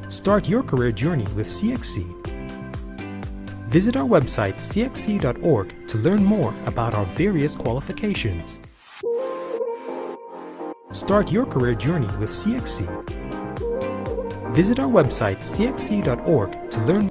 Start your career journey with CXC. Visit our website cxc.org to learn more about our various qualifications. Start your career journey with CXC. Visit our website cxc.org to learn.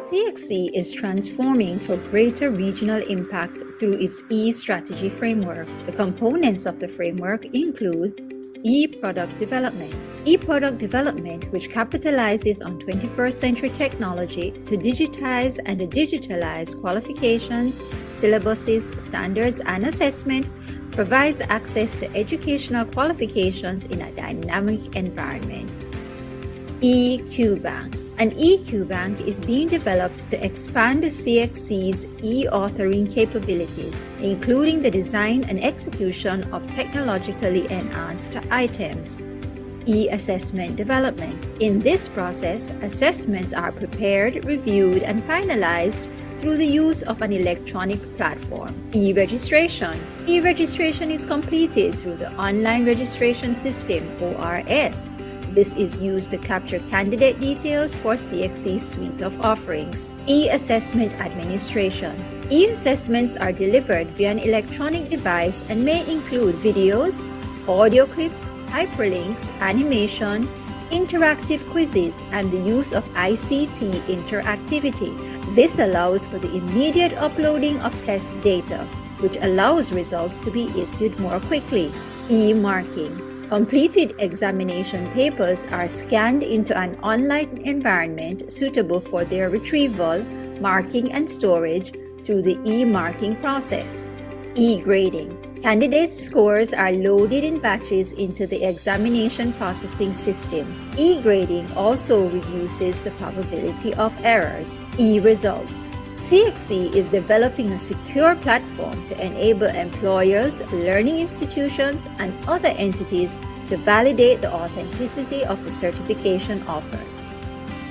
CXC is transforming for greater regional impact through its e-strategy framework. The components of the framework include e-product development. E-product development, which capitalizes on 21st century technology to digitize and digitalize qualifications, syllabuses, standards, and assessment, provides access to educational qualifications in a dynamic environment. EQBank. An EQBank is being developed to expand the CXC's e-authoring capabilities, including the design and execution of technologically enhanced items. E-assessment development. In this process, assessments are prepared, reviewed, and finalized through the use of an electronic platform. E-registration. E-registration is completed through the Online Registration System, ORS. This is used to capture candidate details for CXC's suite of offerings. E-assessment administration. E-assessments are delivered via an electronic device and may include videos, audio clips, hyperlinks, animation, interactive quizzes, and the use of ICT interactivity. This allows for the immediate uploading of test data, which allows results to be issued more quickly. E-marking. Completed examination papers are scanned into an online environment suitable for their retrieval, marking, and storage through the e-marking process. E-grading. Candidates' scores are loaded in batches into the examination processing system. E-grading also reduces the probability of errors. E-results. CXC is developing a secure platform to enable employers, learning institutions, and other entities to validate the authenticity of the certification offered.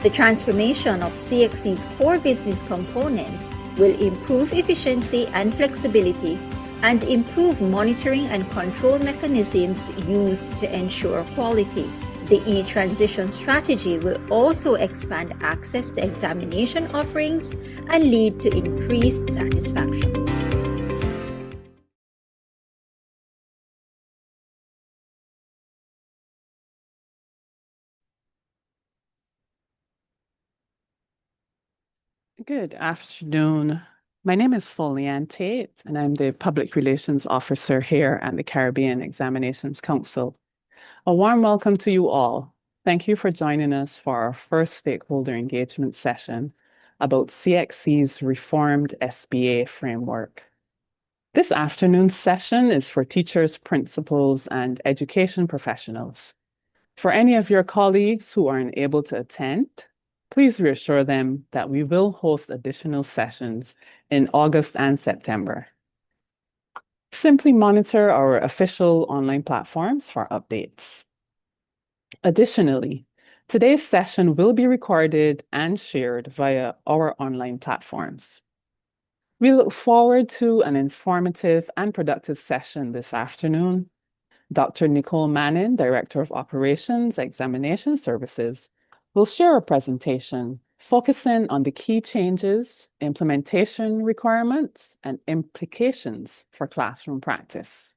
The transformation of CXC's core business components will improve efficiency and flexibility and improve monitoring and control mechanisms used to ensure quality. The e-transition strategy will also expand access to examination offerings and lead to increased satisfaction. Good afternoon. My name is Folianne Tate, and I'm the Public Relations Officer here at the Caribbean Examinations Council. A warm welcome to you all. Thank you for joining us for our first stakeholder engagement session about CXC's reformed SBA framework. This afternoon's session is for teachers, principals, and education professionals. For any of your colleagues who are unable to attend, please reassure them that we will host additional sessions in August and September. Simply monitor our official online platforms for updates. Additionally, today's session will be recorded and shared via our online platforms. We look forward to an informative and productive session this afternoon. Dr. Nicole Manning, Director of Operations, Examination Services, will share a presentation focusing on the key changes, implementation requirements, and implications for classroom practice.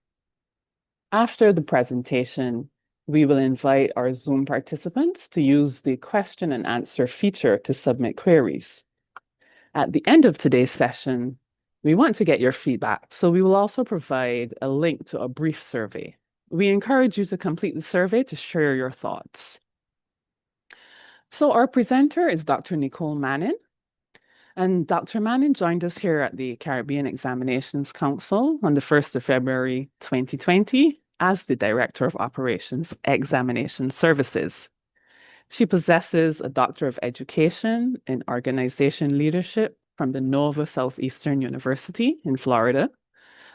After the presentation, We will invite our Zoom participants to use the question and answer feature to submit queries. At the end of today's session, we want to get your feedback, so we will also provide a link to a brief survey. We encourage you to complete the survey to share your thoughts. So our presenter is Dr. Nicole Manning. And Dr. Manning joined us here at the Caribbean Examinations Council on the 1st of February 2020 as the Director of Operations Examination Services. She possesses a Doctor of Education in Organization Leadership from the Nova Southeastern University in Florida,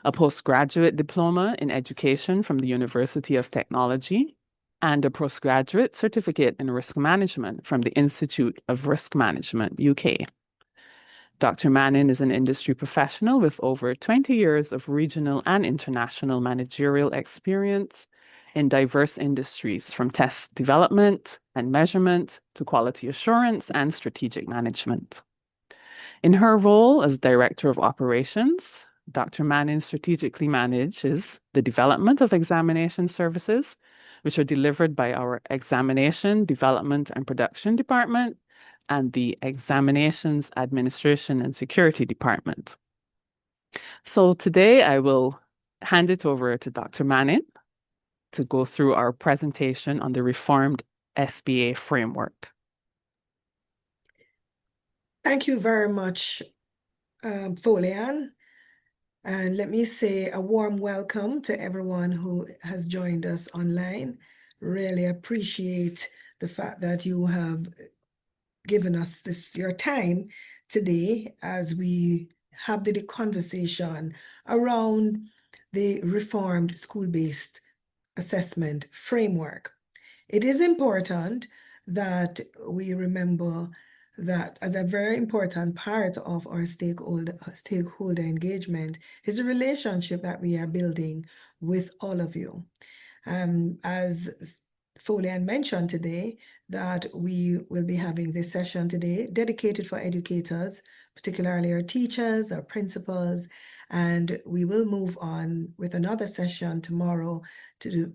a postgraduate diploma in education from the University of Technology, and a postgraduate certificate in risk management from the Institute of Risk Management, UK. Dr. Manning is an industry professional with over 20 years of regional and international managerial experience in diverse industries, from test development and measurement to quality assurance and strategic management. In her role as Director of Operations, Dr. Manning strategically manages the development of examination services, which are delivered by our Examination, Development and Production Department and the Examinations Administration and Security Department. So today I will hand it over to Dr. Manning to go through our presentation on the reformed SBA framework. Thank you very much, Folian. And let me say a warm welcome to everyone who has joined us online. Really appreciate the fact that you have given us your time today as we have the conversation around the reformed school-based assessment framework. It is important that we remember that as a very important part of our stakeholder engagement is the relationship that we are building with all of you. As Folian mentioned today, that we will be having this session today dedicated for educators, particularly our teachers, our principals, and we will move on with another session tomorrow to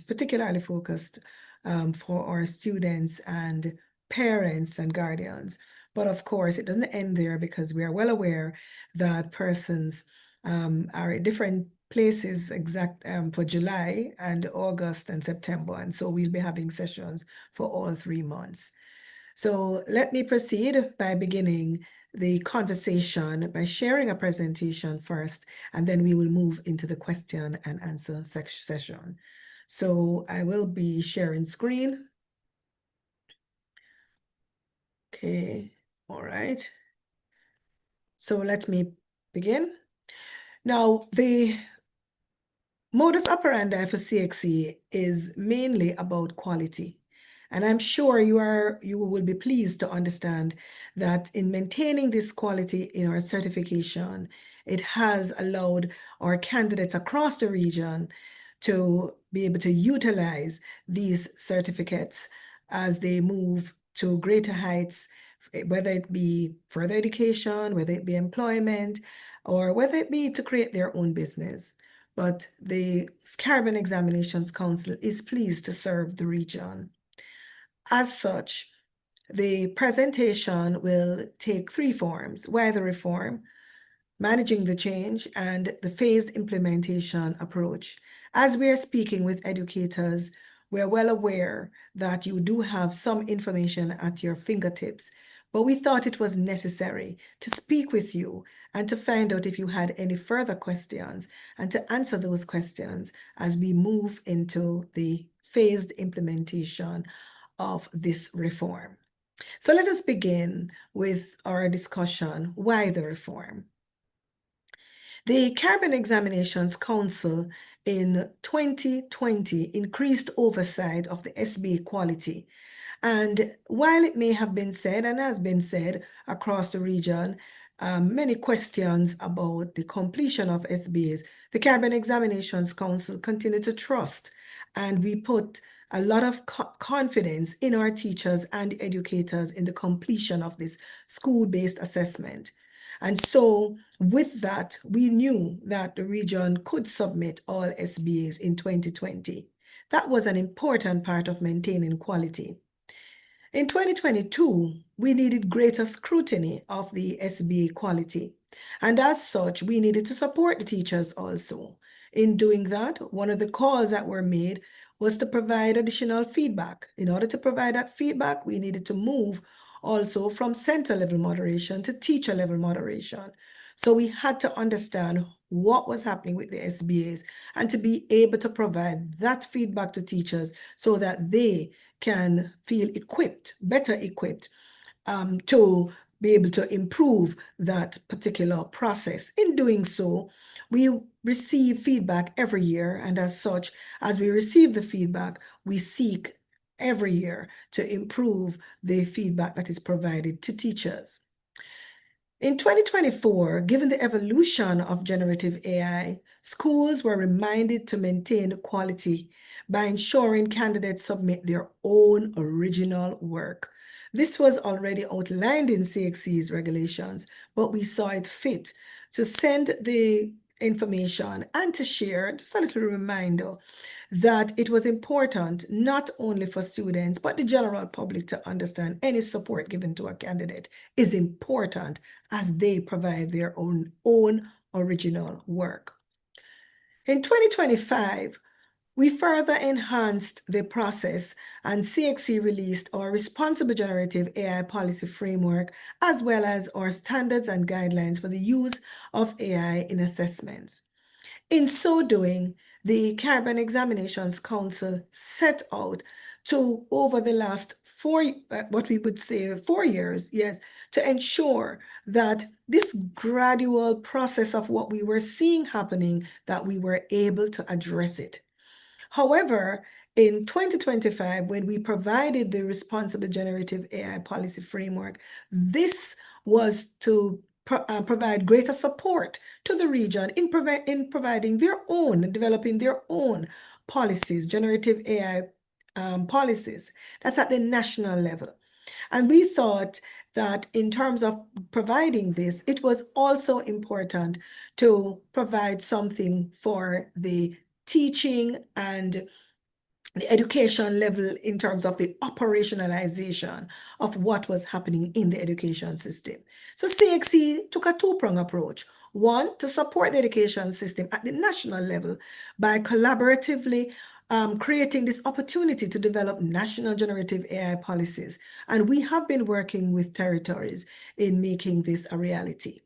particularly focused for our students and parents and guardians. But of course, it doesn't end there because we are well aware that persons are at different places for July and August and September. And so we'll be having sessions for all 3 months. So let me proceed by beginning the conversation by sharing a presentation first, and then we will move into the question and answer session. So I will be sharing screen. Okay, all right. So let me begin. Now, the modus operandi for CXC is mainly about quality. And I'm sure you will be pleased to understand that in maintaining this quality in our certification, it has allowed our candidates across the region to be able to utilize these certificates as they move to greater heights, whether it be further education, whether it be employment, or whether it be to create their own business. But the Caribbean Examinations Council is pleased to serve the region. As such, the presentation will take 3 forms: why the reform, managing the change, and the phased implementation approach. As we are speaking with educators, we're well aware that you do have some information at your fingertips, but we thought it was necessary to speak with you and to find out if you had any further questions and to answer those questions as we move into the phased implementation of this reform. So let us begin with our discussion, why the reform? The Caribbean Examinations Council in 2020 increased oversight of the SBA quality. And while it may have been said and has been said across the region, many questions about the completion of SBAs, the Caribbean Examinations Council continued to trust, and we put a lot of confidence in our teachers and educators in the completion of this school-based assessment. And so with that, we knew that the region could submit all SBAs in 2020. That was an important part of maintaining quality. In 2022, we needed greater scrutiny of the SBA quality, and as such, we needed to support the teachers also. In doing that, one of the calls that were made was to provide additional feedback. In order to provide that feedback, we needed to move also from center level moderation to teacher level moderation. So we had to understand what was happening with the SBAs and to be able to provide that feedback to teachers so that they can feel equipped, better equipped, to be able to improve that particular process. In doing so, we receive feedback every year, and as such, as we receive the feedback, we seek every year to improve the feedback that is provided to teachers. In 2024, given the evolution of generative AI, schools were reminded to maintain quality by ensuring candidates submit their own original work. This was already outlined in CXC's regulations, but we saw it fit to send the information and to share just a little reminder that it was important not only for students, but the general public to understand any support given to a candidate is important as they provide their own original work. In 2025, we further enhanced the process, and CXC released our Responsible Generative AI Policy Framework, as well as our standards and guidelines for the use of AI in assessments. In so doing, the Caribbean Examinations Council set out to, over the last 4 years, yes, to ensure that this gradual process of what we were seeing happening, that we were able to address it. However, in 2025, when we provided the Responsible Generative AI Policy Framework, this was to provide greater support to the region in providing their own, developing their own policies, generative AI policies. That's at the national level. And we thought that in terms of providing this, it was also important to provide something for the teaching and the education level in terms of the operationalization of what was happening in the education system. So CXC took a two-pronged approach. One, to support the education system at the national level by collaboratively creating this opportunity to develop national generative AI policies. And we have been working with territories in making this a reality.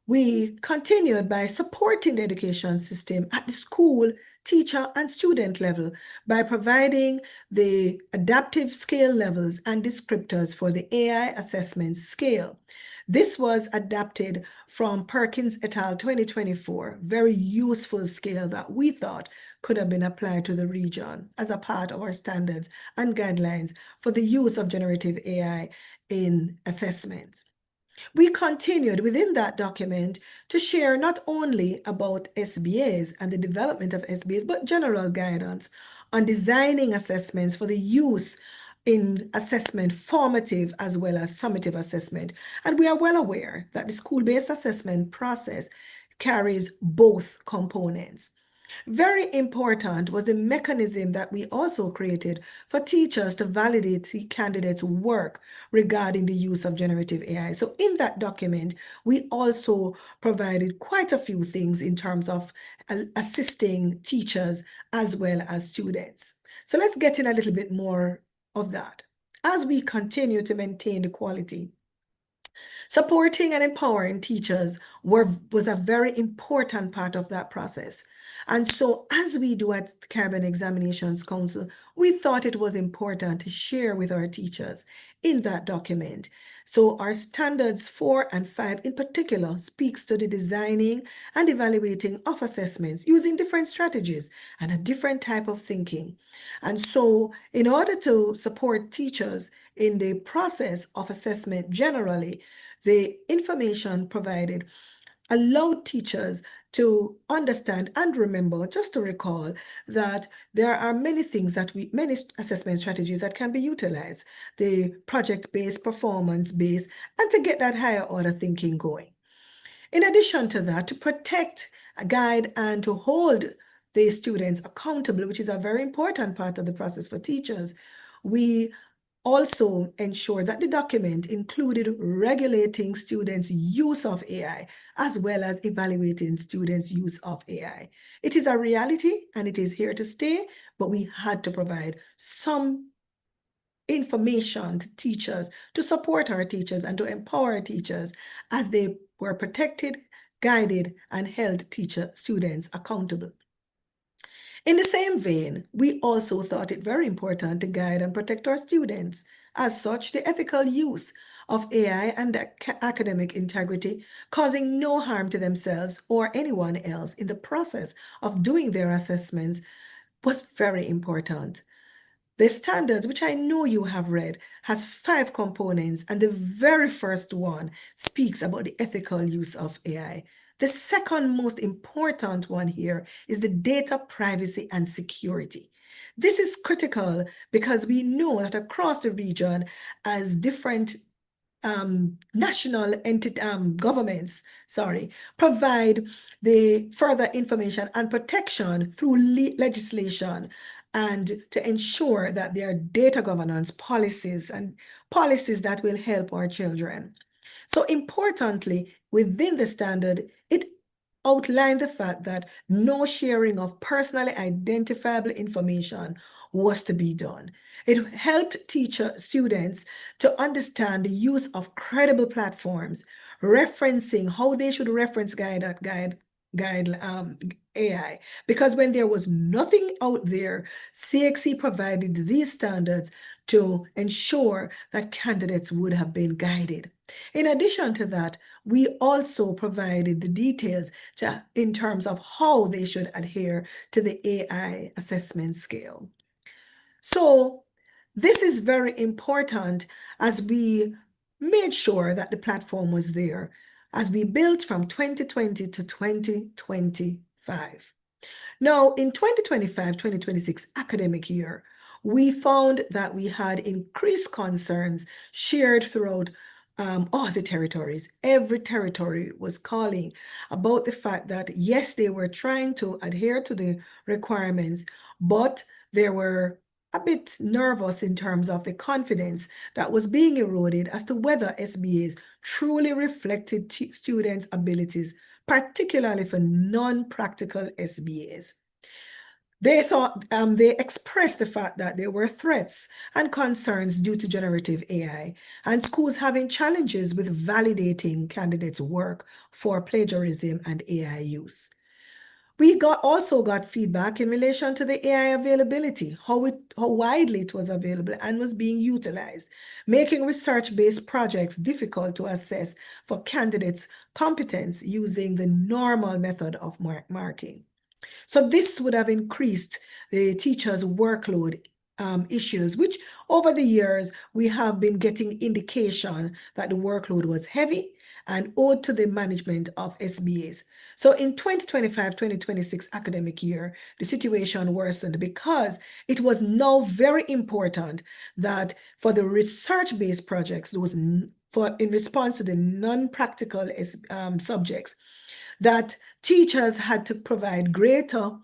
We continued by supporting the education system at the school, teacher, and student level by providing the adaptive scale levels and descriptors for the AI assessment scale. This was adapted from Perkins et al. 2024, very useful scale that we thought could have been applied to the region as a part of our standards and guidelines for the use of generative AI in assessments. We continued within that document to share not only about SBAs and the development of SBAs, but general guidance on designing assessments for the use in assessment, formative as well as summative assessment. And we are well aware that the school-based assessment process carries both components. Very important was the mechanism that we also created for teachers to validate the candidates' work regarding the use of generative AI. So in that document, we also provided quite a few things in terms of assisting teachers as well as students. So let's get in a little bit more of that. As we continue to maintain the quality, supporting and empowering teachers was a very important part of that process. And so as we do at the Caribbean Examinations Council, we thought it was important to share with our teachers in that document. So our standards 4 and 5 in particular speaks to the designing and evaluating of assessments using different strategies and a different type of thinking. And so in order to support teachers in the process of assessment generally, the information provided allowed teachers to understand and remember, just to recall, that there are many things many assessment strategies that can be utilized, the project-based, performance-based, and to get that higher order thinking going. In addition to that, to protect, guide, and to hold the students accountable, which is a very important part of the process for teachers, we also ensure that the document included regulating students' use of AI as well as evaluating students' use of AI. It is a reality and it is here to stay, but we had to provide some information to teachers to support our teachers and to empower our teachers as they were protected, guided, and held students accountable. In the same vein, we also thought it very important to guide and protect our students. As such, the ethical use of AI and academic integrity, causing no harm to themselves or anyone else in the process of doing their assessments, was very important. The standards, which I know you have read, has 5 components, and the very first one speaks about the ethical use of AI. The second most important one here is the data privacy and security. This is critical because we know that across the region, as different national governments, provide the further information and protection through legislation and to ensure that there are data governance policies and policies that will help our children. So importantly, within the standard, it outlined the fact that no sharing of personally identifiable information was to be done. It helped students to understand the use of credible platforms, referencing how they should reference AI. Because when there was nothing out there, CXC provided these standards to ensure that candidates would have been guided. In addition to that, we also provided the details in terms of how they should adhere to the AI assessment scale. So this is very important as we made sure that the platform was there as we built from 2020 to 2025. Now, in 2025-2026 academic year, we found that we had increased concerns shared throughout all the territories. Every territory was calling about the fact that, yes, they were trying to adhere to the requirements, but they were a bit nervous in terms of the confidence that was being eroded as to whether SBAs truly reflected students' abilities, particularly for non-practical SBAs. They thought, they expressed the fact that there were threats and concerns due to generative AI and schools having challenges with validating candidates' work for plagiarism and AI use. We also got feedback in relation to the AI availability, how widely it was available and was being utilized, making research-based projects difficult to assess for candidates' competence using the normal method of marking. So this would have increased the teachers' workload issues, which over the years, we have been getting indication that the workload was heavy and owed to the management of SBAs. So in 2025-2026 academic year, the situation worsened because it was now very important that for the research-based projects, in response to the non-practical subjects, that teachers had to provide greater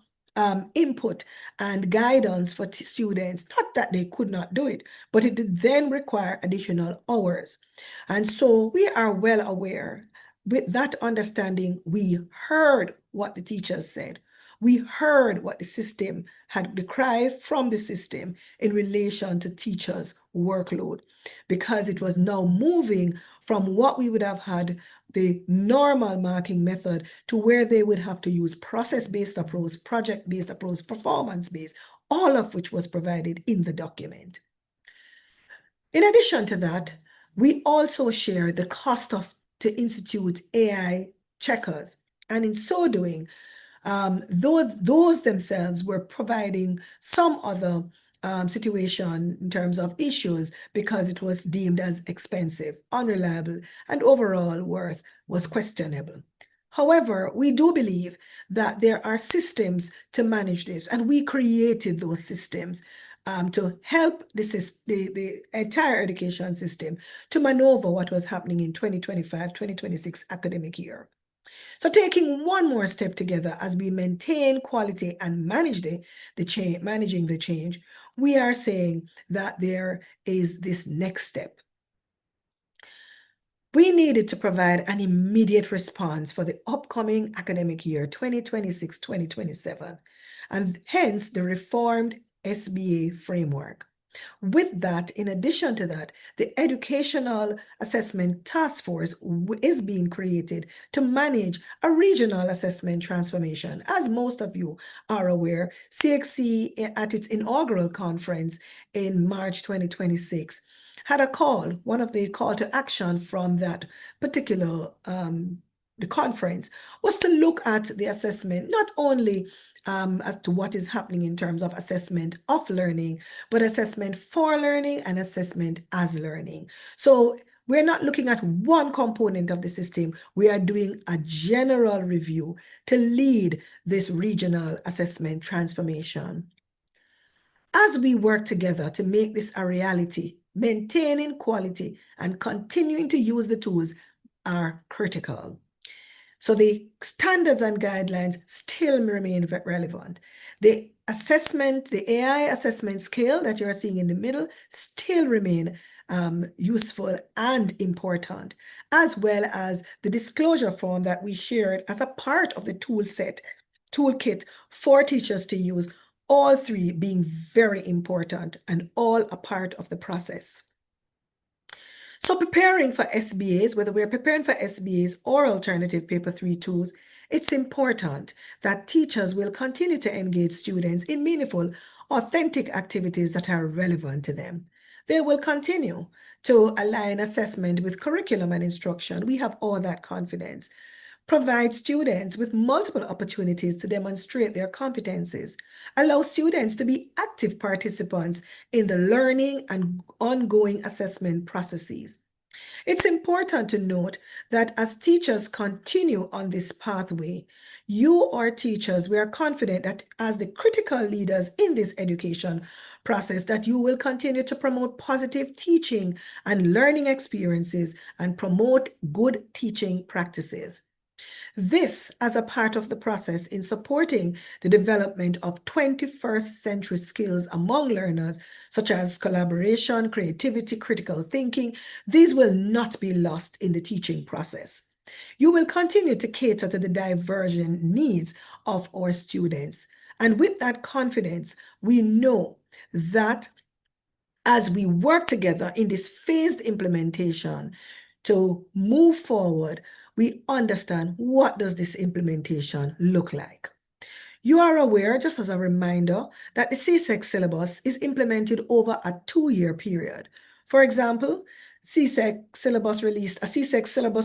input and guidance for students. Not that they could not do it, but it did then require additional hours. And so we are well aware. With that understanding, we heard what the teachers said. We heard what the system had, the cry from the system in relation to teachers' workload, because it was now moving from what we would have had the normal marking method to where they would have to use process-based approach, project-based approach, performance-based, all of which was provided in the document. In addition to that, we also share the cost to institute AI checkers. And in so doing, those themselves were providing some other situation in terms of issues because it was deemed as expensive, unreliable, and overall worth was questionable. However, we do believe that there are systems to manage this, and we created those systems to help the entire education system to maneuver what was happening in 2025-2026 academic year. So taking one more step together as we maintain quality and managing the change, we are saying that there is this next step. We needed to provide an immediate response for the upcoming academic year 2026-2027, and hence the reformed SBA framework. With that, in addition to that, the Educational Assessment Task Force is being created to manage a regional assessment transformation. As most of you are aware, CXC at its inaugural conference in March 2026 had a call, one of the call to action from that particular the conference was to look at the assessment, not only as to what is happening in terms of assessment of learning, but assessment for learning and assessment as learning. So we're not looking at one component of the system. We are doing a general review to lead this regional assessment transformation. As we work together to make this a reality, maintaining quality and continuing to use the tools are critical. So the standards and guidelines still remain relevant. The assessment, the AI assessment scale that you're seeing in the middle still remain useful and important, as well as the disclosure form that we shared as a part of the toolkit for teachers to use, all three being very important and all a part of the process. So preparing for SBAs, whether we're preparing for SBAs or alternative paper 3 tools, it's important that teachers will continue to engage students in meaningful, authentic activities that are relevant to them. They will continue to align assessment with curriculum and instruction. We have all that confidence. Provide students with multiple opportunities to demonstrate their competencies. Allow students to be active participants in the learning and ongoing assessment processes. It's important to note that as teachers continue on this pathway, you are teachers, we are confident that as the critical leaders in this education process, that you will continue to promote positive teaching and learning experiences and promote good teaching practices. This as a part of the process in supporting the development of 21st century skills among learners, such as collaboration, creativity, critical thinking. These will not be lost in the teaching process. You will continue to cater to the divergent needs of our students. And with that confidence, we know that as we work together in this phased implementation to move forward, we understand what does this implementation look like. You are aware, just as a reminder, that the CSEC syllabus is implemented over a 2-year period. For example, a CSEC syllabus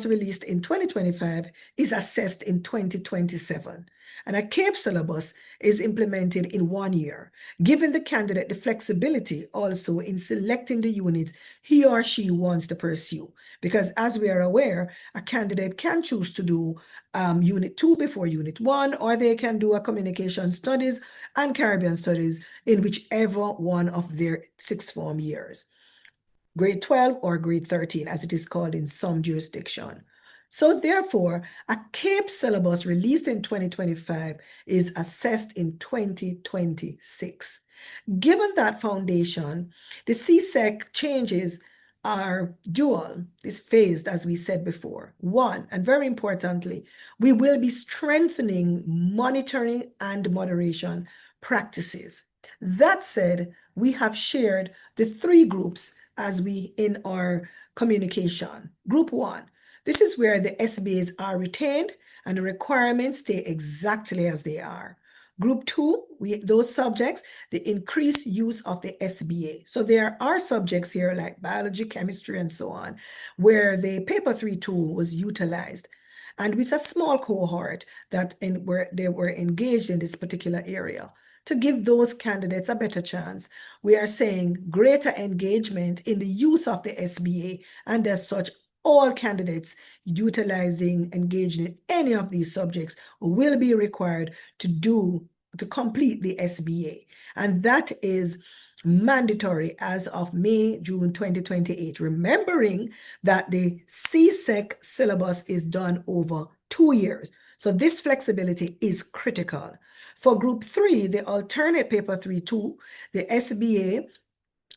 released in 2025 is assessed in 2027. And a CAPE syllabus is implemented in 1 year, giving the candidate the flexibility also in selecting the units he or she wants to pursue. Because as we are aware, a candidate can choose to do Unit 2 before Unit 1, or they can do a Communication Studies and Caribbean Studies in whichever one of their sixth form years. Grade 12 or grade 13, as it is called in some jurisdiction. So therefore, a CAPE syllabus released in 2025 is assessed in 2026. Given that foundation, the CSEC changes are dual, is phased, as we said before. One, and very importantly, we will be strengthening monitoring and moderation practices. That said, we have shared the 3 groups as we in our communication. Group 1, this is where the SBAs are retained and the requirements stay exactly as they are. Group 2, those subjects, the increased use of the SBA. So there are subjects here like biology, chemistry, and so on, where the paper 3 tool was utilized. And with a small cohort where they were engaged in this particular area. To give those candidates a better chance, we are saying greater engagement in the use of the SBA, and as such, all candidates engaging in any of these subjects will be required to complete the SBA. And that is mandatory as of June 2028. Remembering that the CSEC syllabus is done over 2 years. So this flexibility is critical. For Group 3, the alternate paper 3-2, the SBA,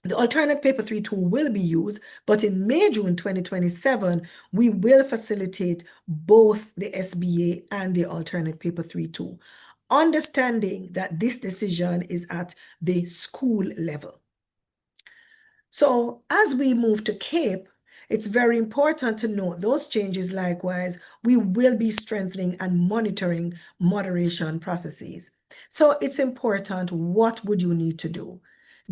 the alternate paper 3-2 will be used, but in May, June 2027, we will facilitate both the SBA and the alternate paper 3-2, understanding that this decision is at the school level. So as we move to CAPE, it's very important to note those changes. Likewise, we will be strengthening and monitoring moderation processes. So it's important, what would you need to do?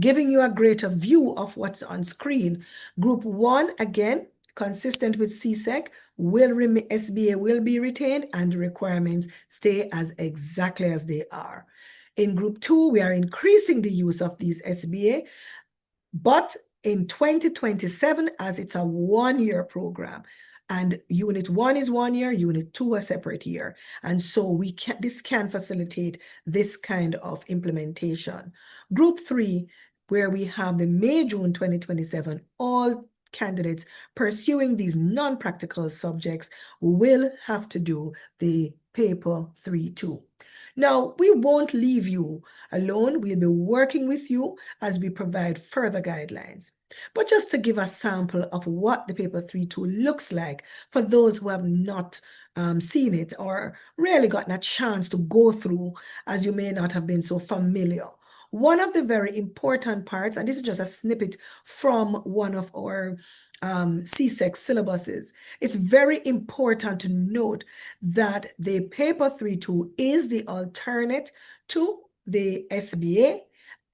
Giving you a greater view of what's on screen. Group 1, again, consistent with CSEC, SBA will be retained and the requirements stay as exactly as they are. In Group 2, we are increasing the use of these SBA, but in 2027, as it's a one-year program, and Unit 1 is 1 year, Unit 2 a separate year. And so this can facilitate this kind of implementation. Group 3, where we have the May, June 2027, all candidates pursuing these non-practical subjects will have to do the paper 3-2. Now, we won't leave you alone. We'll be working with you as we provide further guidelines. But just to give a sample of what the paper 3-2 looks like for those who have not seen it or really gotten a chance to go through, as you may not have been so familiar. One of the very important parts, and this is just a snippet from one of our CSEC syllabuses, it's very important to note that the paper 3-2 is the alternate to the SBA,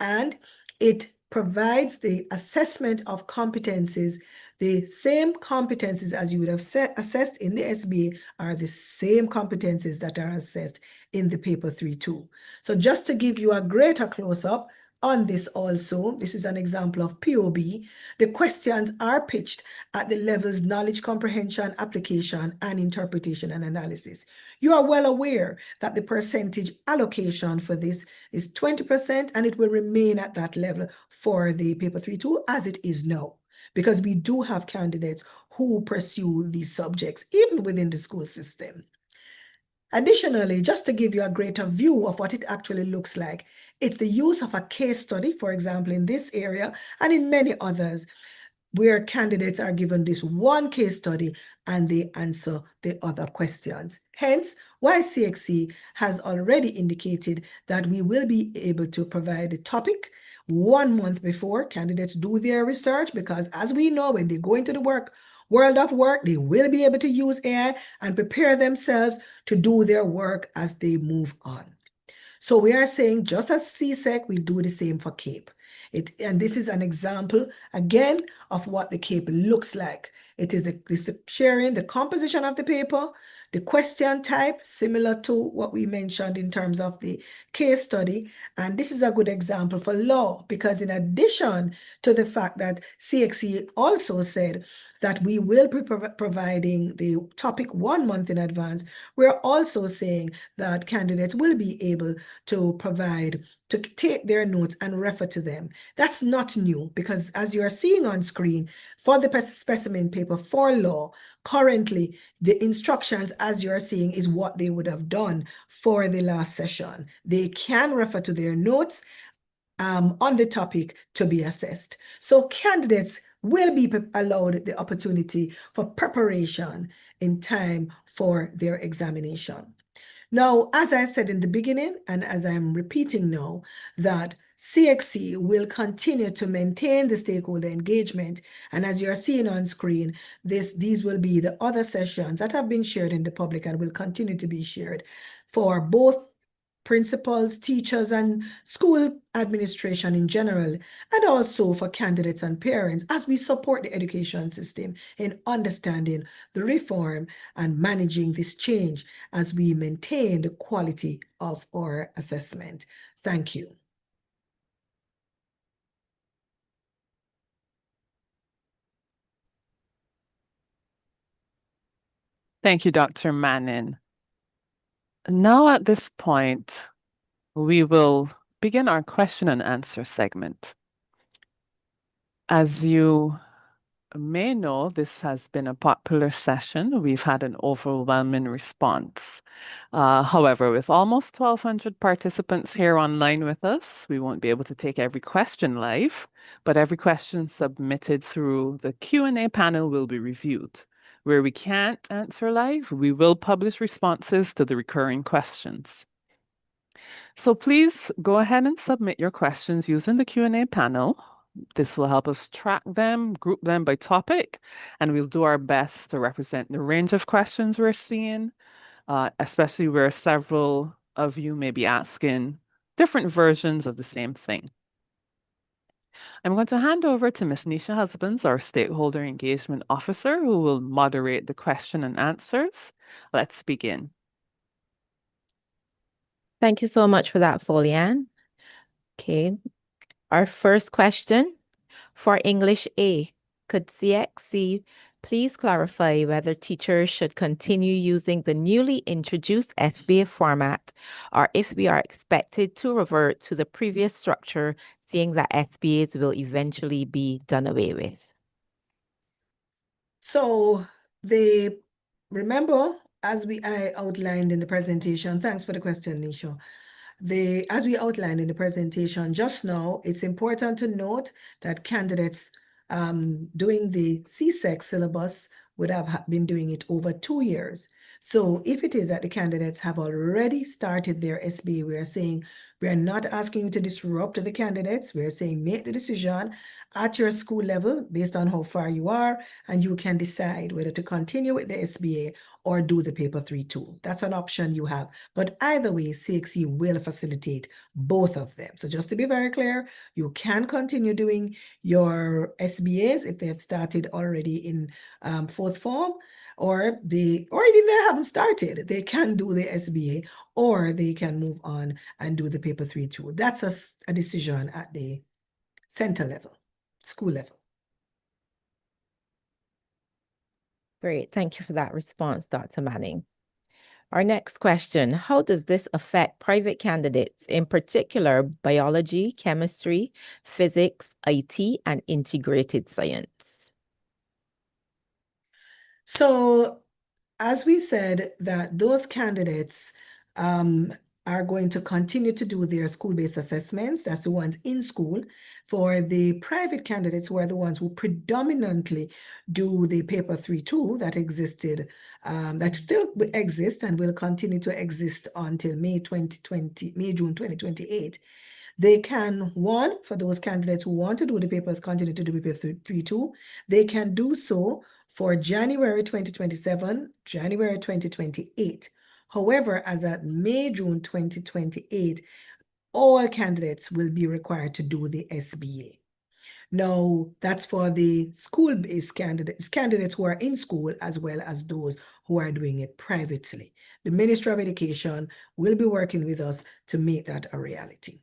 and it provides the assessment of competencies. The same competencies as you would have assessed in the SBA are the same competencies that are assessed in the paper 3-2. So just to give you a greater close-up on this also, this is an example of POB. The questions are pitched at the levels knowledge comprehension, application, and interpretation and analysis. You are well aware that the percentage allocation for this is 20%, and it will remain at that level for the paper 3-2 as it is now, because we do have candidates who pursue these subjects even within the school system. Additionally, just to give you a greater view of what it actually looks like, it's the use of a case study, for example, in this area and in many others, where candidates are given this one case study and they answer the other questions. Hence, why CXC has already indicated that we will be able to provide the topic 1 month before candidates do their research, because as we know, when they go into the world of work, they will be able to use AI and prepare themselves to do their work as they move on. So we are saying, just as CSEC, we do the same for CAPE. And this is an example, again, of what the CAPE looks like. It is sharing the composition of the paper, the question type, similar to what we mentioned in terms of the case study. And this is a good example for law, because in addition to the fact that CXC also said that we will be providing the topic 1 month in advance, we're also saying that candidates will be able to take their notes and refer to them. That's not new, because as you are seeing on screen, for the specimen paper for law, currently the instructions, as you're seeing, is what they would have done for the last session. They can refer to their notes on the topic to be assessed. So candidates will be allowed the opportunity for preparation in time for their examination. Now, as I said in the beginning, and as I'm repeating now, that CXC will continue to maintain the stakeholder engagement. And as you're seeing on screen, these will be the other sessions that have been shared in the public and will continue to be shared for both principals, teachers, and school administration in general, and also for candidates and parents, as we support the education system in understanding the reform and managing this change as we maintain the quality of our assessment. Thank you. Thank you, Dr. Manning. Now at this point, we will begin our question and answer segment. As you may know, this has been a popular session. We've had an overwhelming response. However, with almost 1,200 participants here online with us, we won't be able to take every question live, but every question submitted through the Q&A panel will be reviewed. Where we can't answer live, we will publish responses to the recurring questions. So please go ahead and submit your questions using the Q&A panel. This will help us track them, group them by topic, and we'll do our best to represent the range of questions we're seeing, especially where several of you may be asking different versions of the same thing. I'm going to hand over to Ms. Nisha Husbands, our Stakeholder Engagement Officer, who will moderate the question and answers. Let's begin. Thank you so much for that, Folian. Okay, our first question for English A, could CXC please clarify whether teachers should continue using the newly introduced SBA format or if we are expected to revert to the previous structure, seeing that SBAs will eventually be done away with? So remember, as I outlined in the presentation, thanks for the question, Nisha. As we outlined in the presentation just now, it's important to note that candidates doing the CSEC syllabus would have been doing it over 2 years. So if it is that the candidates have already started their SBA, we are saying we are not asking you to disrupt the candidates. We are saying make the decision at your school level based on how far you are, and you can decide whether to continue with the SBA or do the paper 3-2. That's an option you have. But either way, CXC will facilitate both of them. So just to be very clear, you can continue doing your SBAs if they have started already in fourth form, or even they haven't started, they can do the SBA, or they can move on and do the paper 3-2. That's a decision at the center level, school level. Great. Thank you for that response, Dr. Manning. Our next question, how does this affect private candidates, in particular biology, chemistry, physics, IT, and integrated science? So as we said, that those candidates are going to continue to do their school-based assessments. That's the ones in school. For the private candidates, who are the ones who predominantly do the paper 3-2 that existed, that still exists and will continue to exist until June 2028. They can, for those candidates who want to do the papers, continue to do paper 3-2, they can do so for January 2027, January 2028. However, as at June 2028, all candidates will be required to do the SBA. Now, that's for the school-based candidates who are in school, as well as those who are doing it privately. The Ministry of Education will be working with us to make that a reality.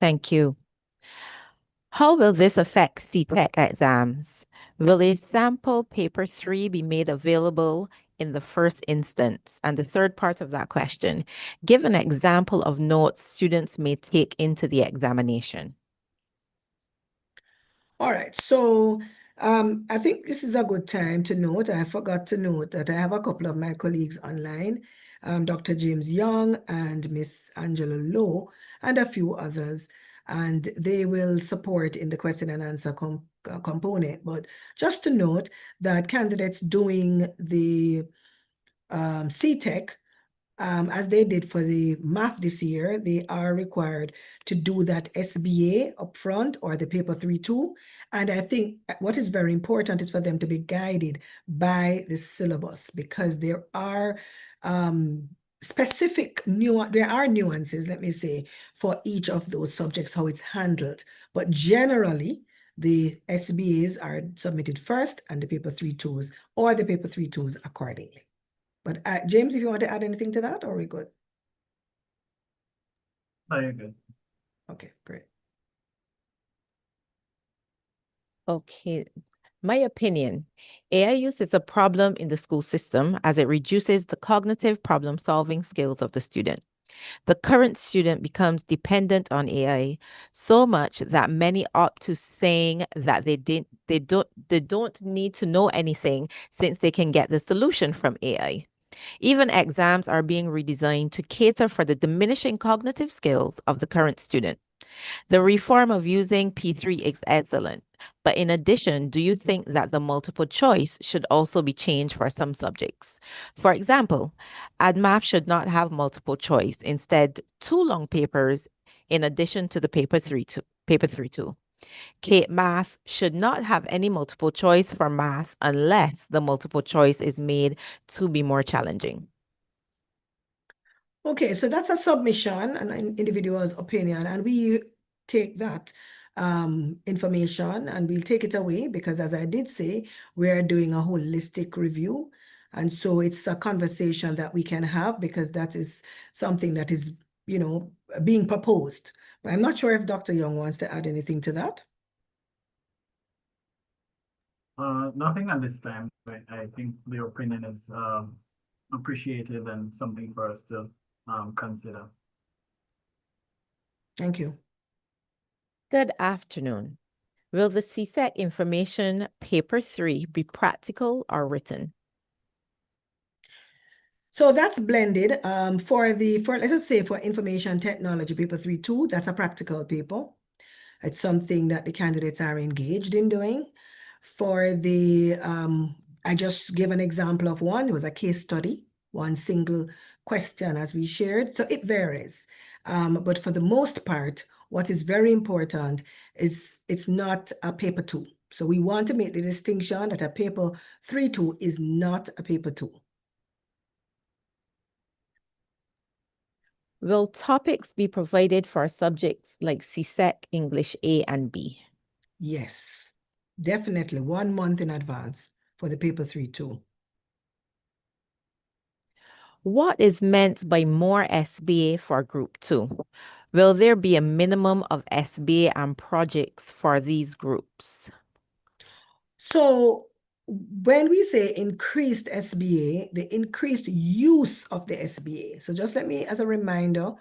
Thank you. How will this affect CTEC exams? Will a sample paper 3 be made available in the first instance? And the third part of that question, give an example of notes students may take into the examination. All right, so I think this is a good time to note, I forgot to note that I have a couple of my colleagues online, Dr. James Young and Miss Angela Lowe, and a few others, and they will support in the question and answer component. But just to note that candidates doing the CTEC, as they did for the math this year, they are required to do that SBA upfront or the paper 3-2. And I think what is very important is for them to be guided by the syllabus, because there are nuances, let me say, for each of those subjects, how it's handled. But generally, the SBAs are submitted first and the paper 3-2s or the paper 3-2s accordingly. But James, if you want to add anything to that, or are we good? No, you're good. Okay, great. Okay, my opinion, AI use is a problem in the school system as it reduces the cognitive problem-solving skills of the student. The current student becomes dependent on AI so much that many opt to saying that they don't need to know anything since they can get the solution from AI. Even exams are being redesigned to cater for the diminishing cognitive skills of the current student. The reform of using P3 is excellent, but in addition, do you think that the multiple choice should also be changed for some subjects? For example, AdMath should not have multiple choice, instead, 2 long papers in addition to the paper 3-2. Kate Math should not have any multiple choice for math unless the multiple choice is made to be more challenging. Okay, so that's a submission, an individual's opinion, and we take that information and we'll take it away because, as I did say, we're doing a holistic review. And so it's a conversation that we can have because that is something that is, being proposed. But I'm not sure if Dr. Young wants to add anything to that. Nothing at this time, but I think the opinion is appreciated and something for us to consider. Thank you. Good afternoon. Will the CSEC information paper 3 be practical or written? So that's blended. For let us say for information technology paper 3-2, that's a practical paper. It's something that the candidates are engaged in doing. For the, I just gave an example of one. It was a case study, one single question as we shared. So it varies. But for the most part, what is very important is it's not a paper 2. So we want to make the distinction that a paper 3-2 is not a paper 2. Will topics be provided for subjects like CSEC, English A and B? Yes, definitely 1 month in advance for the paper 3-2. What is meant by more SBA for group 2? Will there be a minimum of SBA and projects for these groups? So when we say increased SBA, the increased use of the SBA. So just let me, as a reminder,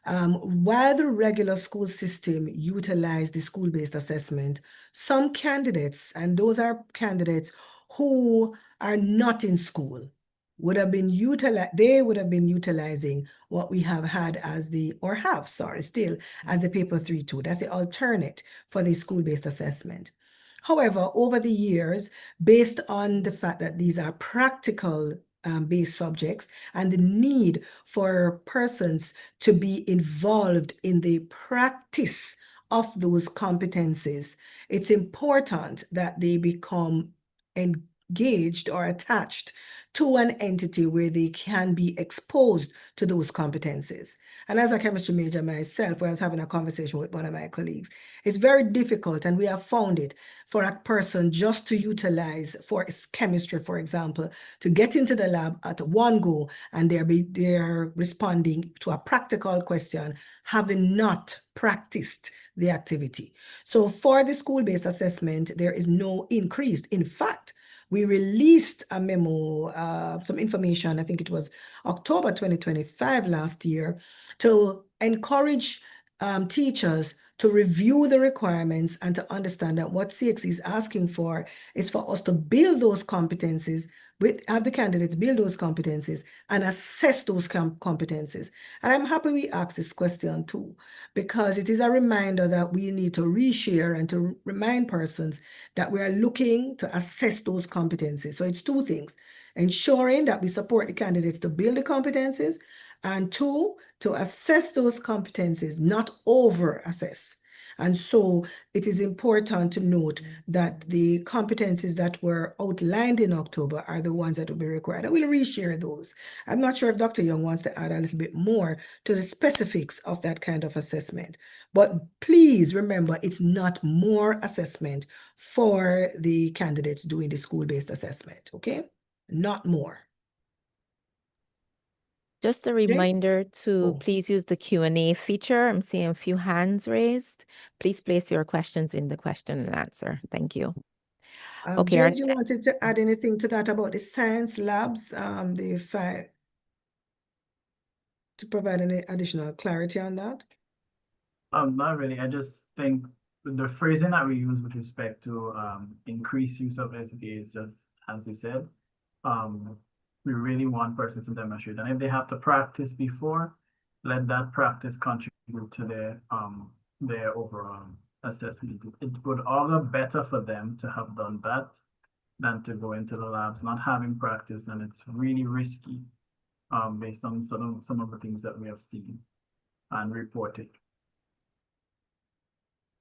while the regular school system utilized the school-based assessment, some candidates, and those are candidates who are not in school, would have been utilizing what we have had as still as the paper 3-2. That's the alternate for the school-based assessment. However, over the years, based on the fact that these are practical based subjects and the need for persons to be involved in the practice of those competencies, it's important that they become engaged or attached to an entity where they can be exposed to those competencies. And as a chemistry major myself, when I was having a conversation with one of my colleagues, it's very difficult, and we have found it, for a person just to utilize for chemistry, for example, to get into the lab at one go and they're responding to a practical question, having not practiced the activity. So for the school-based assessment, there is no increase. In fact, we released a memo, some information, I think it was October 2025 last year, to encourage teachers to review the requirements and to understand that what CXC is asking for is for us to build those competencies, have the candidates build those competencies and assess those competencies. And I'm happy we asked this question too, because it is a reminder that we need to reshare and to remind persons that we are looking to assess those competencies. So it's 2 things: ensuring that we support the candidates to build the competencies, and 2, to assess those competencies, not over-assess. And so it is important to note that the competencies that were outlined in October are the ones that will be required. I will reshare those. I'm not sure if Dr. Young wants to add a little bit more to the specifics of that kind of assessment. But please remember, it's not more assessment for the candidates doing the school-based assessment, okay? Not more. Just a reminder to Oh. please use the Q&A feature. I'm seeing a few hands raised. Please place your questions in the question and answer. Thank you. Okay, James, you wanted to add anything to that about the science labs, to provide any additional clarity on that? Not really. I just think the phrasing that we use with respect to increased use of SBA is just, as you said, we really want persons to demonstrate. And if they have to practice before, let that practice contribute to their overall assessment. It would augur better for them to have done that than to go into the labs not having practice, and it's really risky based on some of the things that we have seen and reported.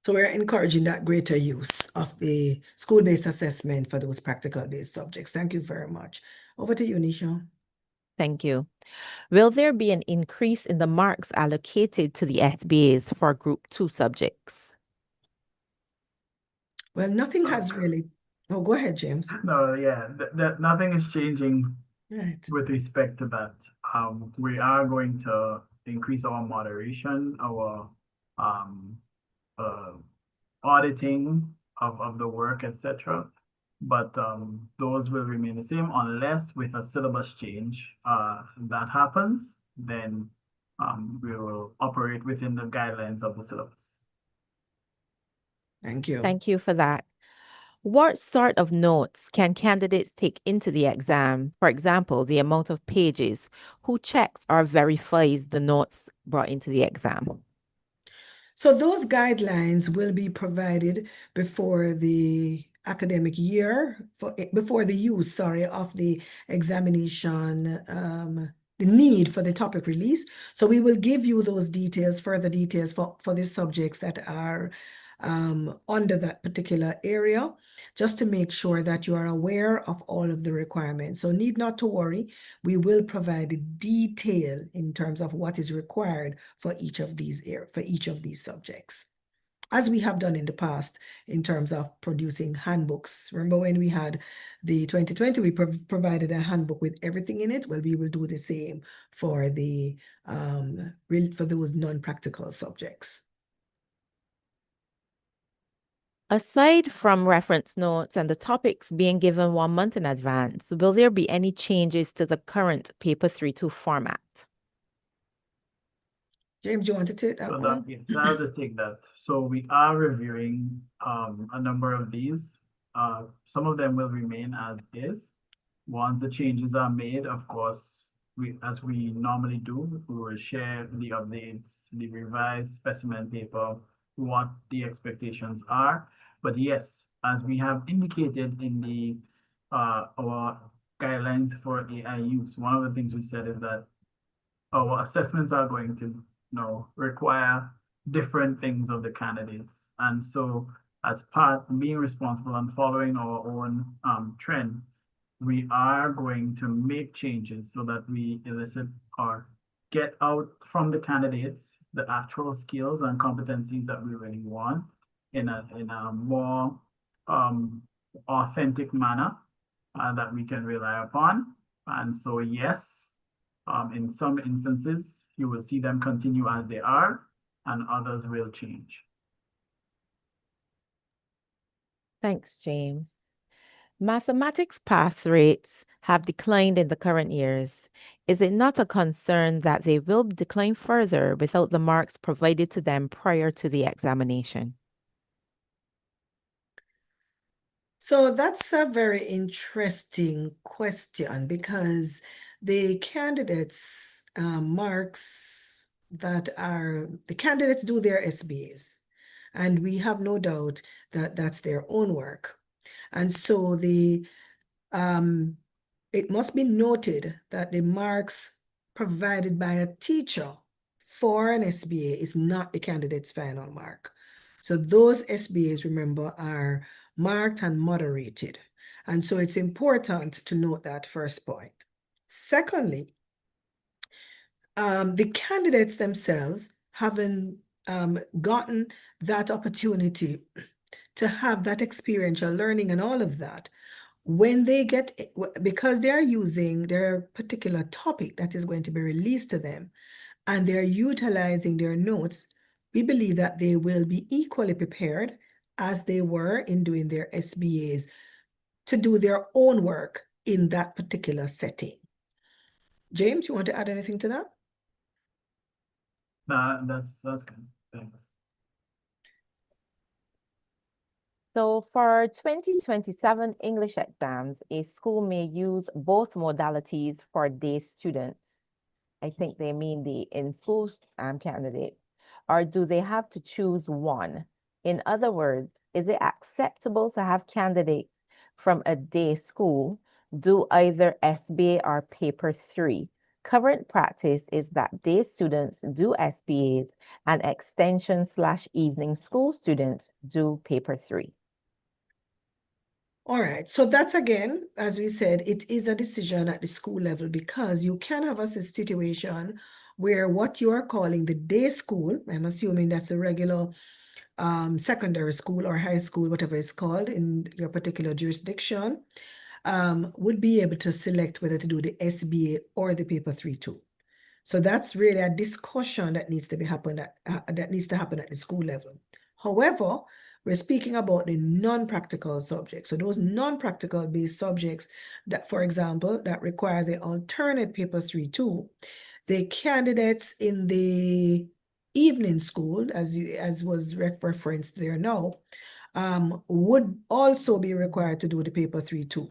So we're encouraging that greater use of the school-based assessment for those practical-based subjects. Thank you very much. Over to you, Nisha. Thank you. Will there be an increase in the marks allocated to the SBAs for Group 2 subjects? Well, nothing has really. Oh, go ahead, James. No, yeah, nothing is changing Right. with respect to that. We are going to increase our moderation, our auditing of the work, etc. But those will remain the same unless with a syllabus change that happens, then we will operate within the guidelines of the syllabus. Thank you. Thank you for that. What sort of notes can candidates take into the exam? For example, the amount of pages. Who checks or verifies the notes brought into the exam? So those guidelines will be provided before the academic year, before the use, of the examination, the need for the topic release. So we will give you those details, further details for the subjects that are under that particular area, just to make sure that you are aware of all of the requirements. So need not to worry, we will provide the detail in terms of what is required for each of these subjects, as we have done in the past in terms of producing handbooks. Remember when we had the 2020, we provided a handbook with everything in it? Well, we will do the same for the for those non-practical subjects. Aside from reference notes and the topics being given 1 month in advance, will there be any changes to the current Paper 3-2 format? James, you want to take that one? So I'll just take that. So we are reviewing a number of these. Some of them will remain as is. Once the changes are made, of course, as we normally do, we will share the updates, the revised specimen paper, what the expectations are. But yes, as we have indicated in the our guidelines for AI use, one of the things we said is that our assessments are going to require different things of the candidates. And so as part of being responsible and following our own trend, we are going to make changes so that we elicit or get out from the candidates the actual skills and competencies that we really want in a more authentic manner that we can rely upon. And so yes, in some instances, you will see them continue as they are, and others will change. Thanks, James. Mathematics pass rates have declined in the current years. Is it not a concern that they will decline further without the marks provided to them prior to the examination? So that's a very interesting question, because the candidates' marks the candidates do their SBAs, and we have no doubt that that's their own work. And so it must be noted that the marks provided by a teacher for an SBA is not the candidate's final mark. So those SBAs, remember, are marked and moderated. And so it's important to note that first point. Secondly, the candidates themselves haven't gotten that opportunity to have that experiential learning and all of that. When they because they're using their particular topic that is going to be released to them, and they're utilizing their notes, we believe that they will be equally prepared as they were in doing their SBAs to do their own work in that particular setting. James, you want to add anything to that? That's good. Thanks. So for 2027 English exams, a school may use both modalities for day students. I think they mean the in-school candidate. Or do they have to choose one? In other words, is it acceptable to have candidates from a day school do either SBA or paper 3? Current practice is that day students do SBAs and extension/evening school students do paper 3. All right, so that's again, as we said, it is a decision at the school level because you can have a situation where what you are calling the day school, I'm assuming that's a regular secondary school or high school, whatever it's called in your particular jurisdiction, would be able to select whether to do the SBA or the paper 3 too. So that's really a discussion that needs to happen at the school level. However, we're speaking about the non-practical subjects. So those non-practical based subjects that, for example, that require the alternate paper 3 too, the candidates in the evening school, as was referenced there now, would also be required to do the paper 3 too.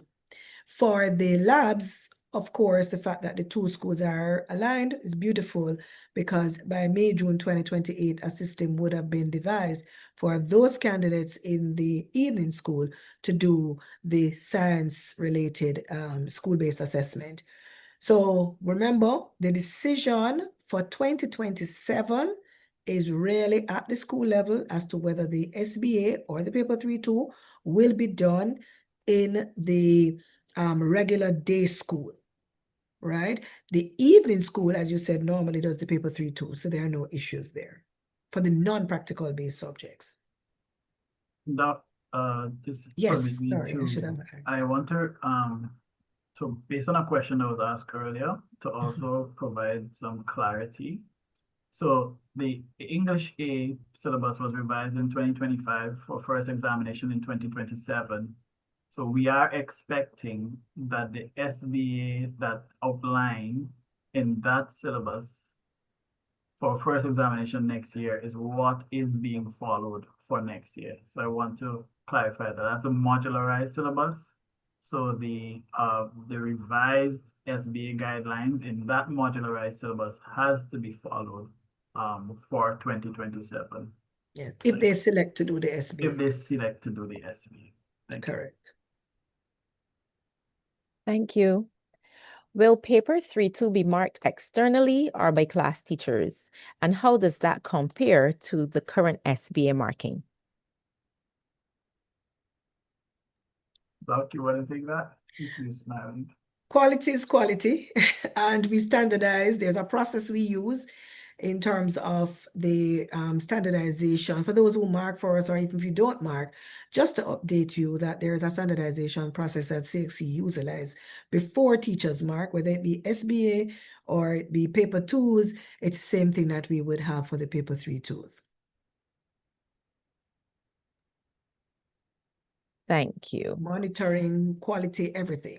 For the labs, of course, the fact that the two schools are aligned is beautiful because by May, June 2028, a system would have been devised for those candidates in the evening school to do the science-related school-based assessment. So remember, the decision for 2027 is really at the school level as to whether the SBA or the paper 3 too will be done in the regular day school, right? The evening school, as you said, normally does the paper 3 too, so there are no issues there for the non-practical based subjects. Doc, this Yes, permit me sorry, I should to, have asked. I want to, based on a question that was asked earlier, to also provide some clarity. So the English A syllabus was revised in 2025 for first examination in 2027. So we are expecting that the SBA that outlined in that syllabus for first examination next year is what is being followed for next year. So I want to clarify that that's a modularized syllabus. So the revised SBA guidelines in that modularized syllabus has to be followed for 2027. Yeah, if they select to do the If SBA. they select to do the SBA. Thank you. Correct. Thank you. Will paper 3 too be marked externally or by class teachers? And how does that compare to the current SBA marking? Doc, you want to take that? You see you smiling. Quality is quality, and we standardize. There's a process we use in terms of the standardization. For those who mark for us, or even if you don't mark, just to update you that there's a standardization process that CXC utilizes before teachers mark, whether it be SBA or it be paper 2s, it's the same thing that we would have for the paper 3 2s. Thank you. Monitoring, quality, everything.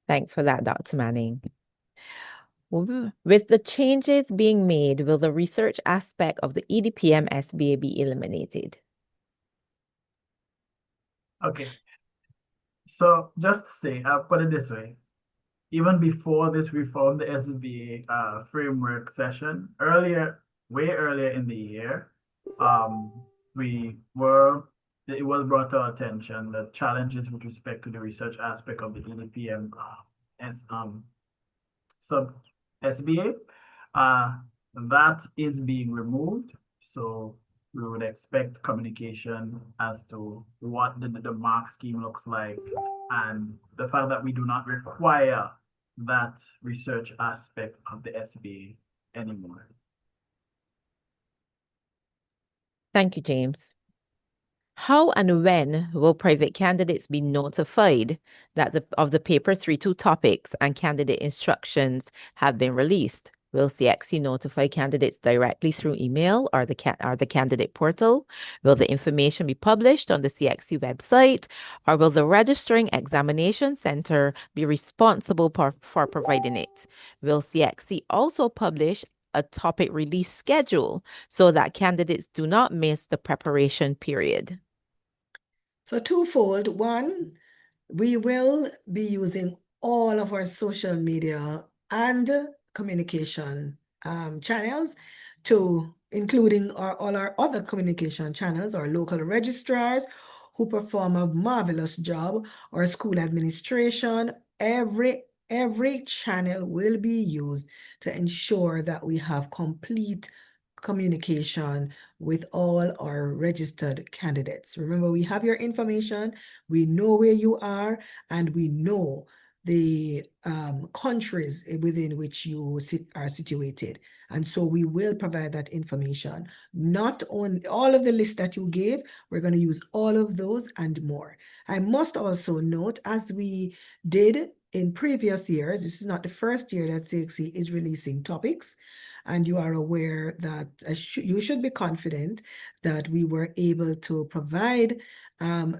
Thanks for that, Dr. Manning. With the changes being made, will the research aspect of the EDPM SBA be eliminated? Okay. So just to say, I'll put it this way. Even before this reform, the SBA framework session, way earlier in the year, it was brought to our attention that challenges with respect to the research aspect of the EDPM sub SBA, that is being removed. So we would expect communication as to what the mark scheme looks like and the fact that we do not require that research aspect of the SBA anymore. Thank you, James. How and when will private candidates be notified that of the paper 3 2 topics and candidate instructions have been released? Will CXC notify candidates directly through email or the candidate portal? Will the information be published on the CXC website, or will the registering examination center be responsible for providing it? Will CXC also publish a topic release schedule so that candidates do not miss the preparation period? So twofold. One, we will be using all of our social media and communication channels, to including all our other communication channels, our local registrars who perform a marvelous job, our school administration. Every channel will be used to ensure that we have complete communication with all our registered candidates. Remember, we have your information, we know where you are, and we know the countries within which you are situated. And so we will provide that information. Not on all of the list that you gave, we're going to use all of those and more. I must also note, as we did in previous years, this is not the first year that CXC is releasing topics, and you are aware that you should be confident that we were able to provide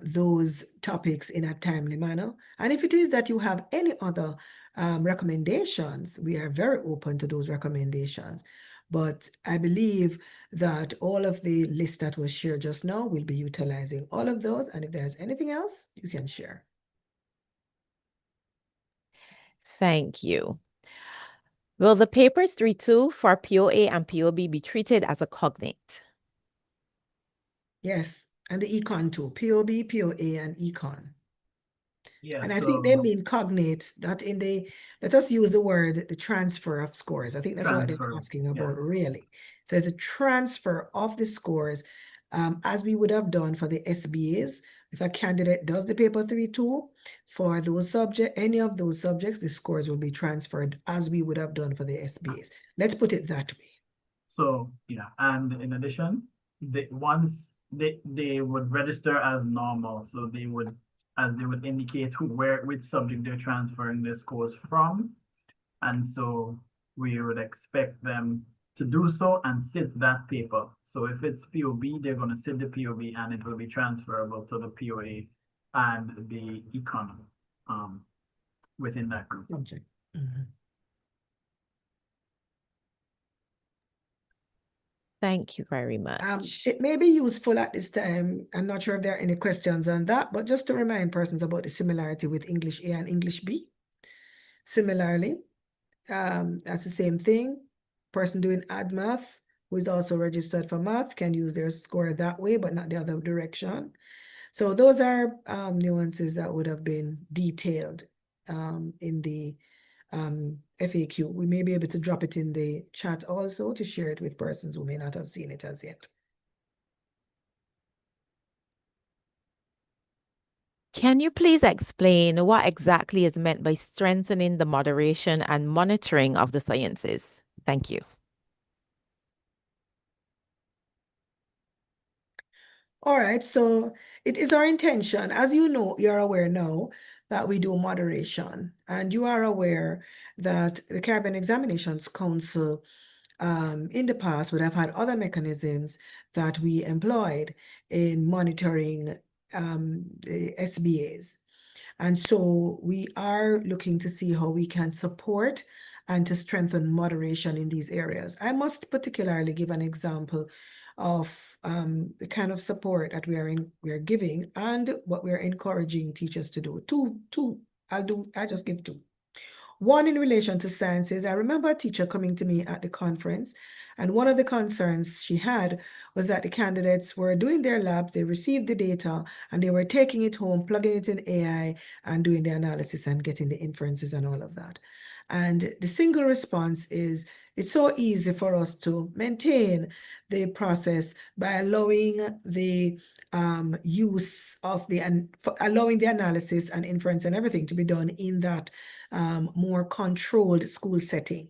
those topics in a timely manner. And if it is that you have any other recommendations, we are very open to those recommendations. But I believe that all of the list that was shared just now will be utilizing all of those. And if there's anything else, you can share. Thank you. Will the papers 3.2 for POA and POB be treated as a cognate? Yes, and the econ too, POB, POA, and econ. Yeah, And I think they mean cognate, that in the, let us use the word, the transfer of scores. I think that's what they're asking about, yes. really. So it's a transfer of the scores, as we would have done for the SBAs. If a candidate does the paper 3.2 for those subjects, any of those subjects, the scores will be transferred as we would have done for the SBAs. Let's put it that way. So yeah, and in addition, once they would register as normal, so they would indicate which subject they're transferring their scores from, and so we would expect them to do so and sit that paper. So if it's POB, they're going to sit the POB, and it will be transferable to the POA and the econ within that group. Subject. Mm-hmm. Thank you very much. It may be useful at this time. I'm not sure if there are any questions on that, but just to remind persons about the similarity with English A and English B. Similarly, that's the same thing. Person doing add math who is also registered for math can use their score that way, but not the other direction. So those are nuances that would have been detailed in the FAQ. We may be able to drop it in the chat also to share it with persons who may not have seen it as yet. Can you please explain what exactly is meant by strengthening the moderation and monitoring of the sciences? Thank you. All right, so it is our intention, as you know, you're aware now, that we do moderation, and you are aware that the Caribbean Examinations Council in the past would have had other mechanisms that we employed in monitoring the SBAs. And so we are looking to see how we can support and to strengthen moderation in these areas. I must particularly give an example of the kind of support that we are giving and what we are encouraging teachers to do. Two. I'll just give two. One in relation to sciences. I remember a teacher coming to me at the conference, and one of the concerns she had was that the candidates were doing their labs, they received the data, and they were taking it home, plugging it in AI, and doing the analysis and getting the inferences and all of that. And the single response is, it's so easy for us to maintain the process by allowing the use of allowing the analysis and inference and everything to be done in that more controlled school setting.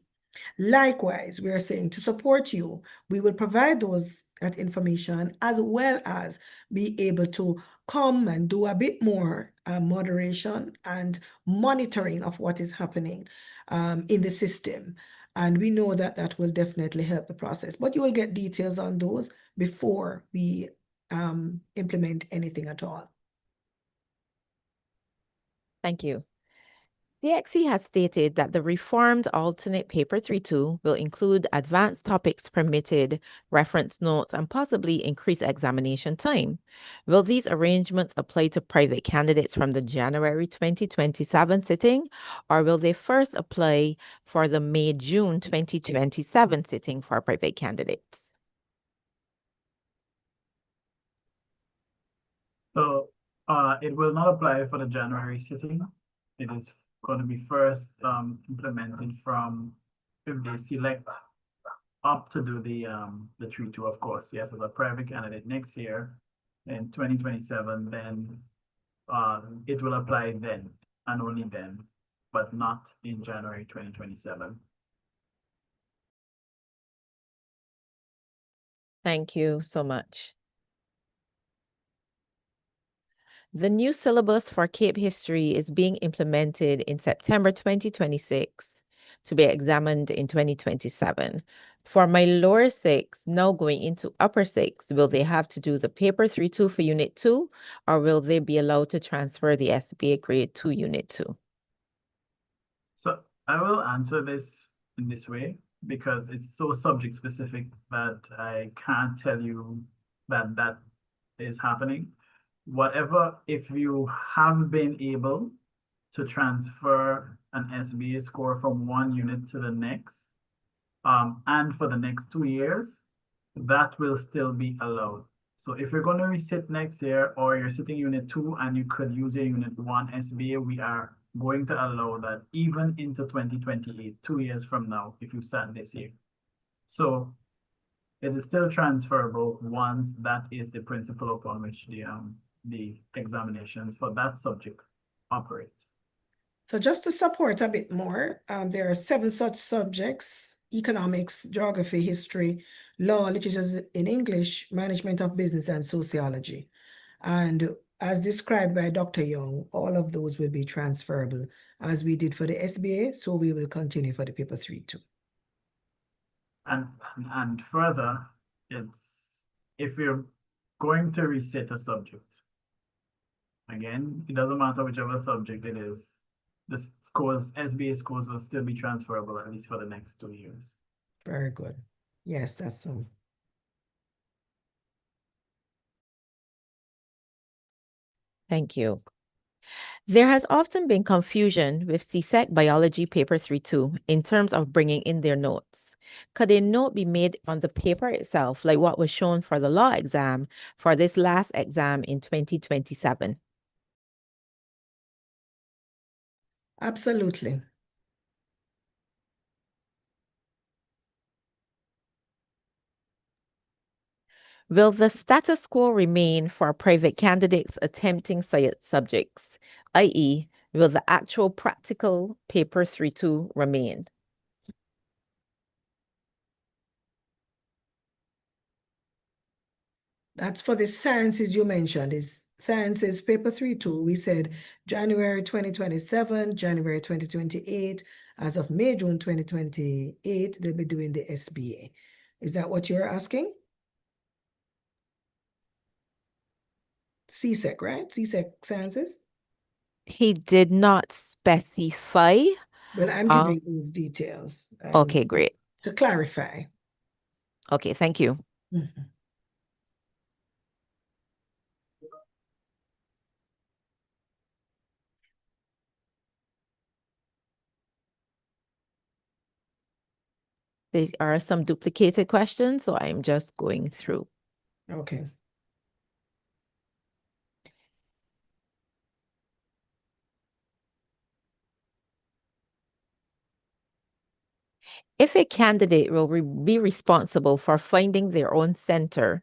Likewise, we are saying to support you, we will provide that information, as well as be able to come and do a bit more moderation and monitoring of what is happening in the system. And we know that that will definitely help the process, but you will get details on those before we implement anything at all. Thank you. CXC has stated that the reformed alternate paper 3.2 will include advanced topics permitted, reference notes, and possibly increase examination time. Will these arrangements apply to private candidates from the January 2027 sitting, or will they first apply for the May-June 2027 sitting for private candidates? So it will not apply for the January sitting. It is going to be first implemented from if they select up to do the 3.2, of course. Yes, as a private candidate next year in 2027, then it will apply then and only then, but not in January 2027. Thank you so much. The new syllabus for Cape History is being implemented in September 2026 to be examined in 2027. For my lower six, now going into upper six, will they have to do the paper 3.2 for Unit 2, or will they be allowed to transfer the SBA grade to Unit 2? So I will answer this in this way because it's so subject specific that I can't tell you that that is happening. Whatever, if you have been able to transfer an SBA score from one unit to the next, and for the next 2 years, that will still be allowed. So if you're going to resit next year, or you're sitting unit 2 and you could use your unit 1 SBA, we are going to allow that even into 2028, 2 years from now, if you sat this year. So it is still transferable once that is the principle upon which the examinations for that subject operates. So just to support a bit more, there are 7 such subjects: economics, geography, history, law, literature in English, management of business, and sociology. And as described by Dr. Young, all of those will be transferable as we did for the SBA, so we will continue for the paper 3.2. And further, it's if you're going to resit a subject, again, it doesn't matter whichever subject it is, the scores, SBA scores will still be transferable at least for the next 2 years. Very good. Yes, that's so. Thank you. There has often been confusion with CSEC Biology Paper 3.2 in terms of bringing in their notes. Could a note be made on the paper itself, like what was shown for the law exam for this last exam in 2027? Absolutely. Will the status quo remain for private candidates attempting science subjects, i.e., will the actual practical paper 3.2 remain? That's for the sciences you mentioned. Is sciences paper 3.2. We said January 2027, January 2028. As of May, June 2028, they'll be doing the SBA. Is that what you're asking? CSEC, right? CSEC sciences? He did not specify. Well, I'm giving those details. Okay, great. To clarify. Okay, thank you. Mhm. There are some duplicated questions, so I'm just going through. Okay. If a candidate will be responsible for finding their own center,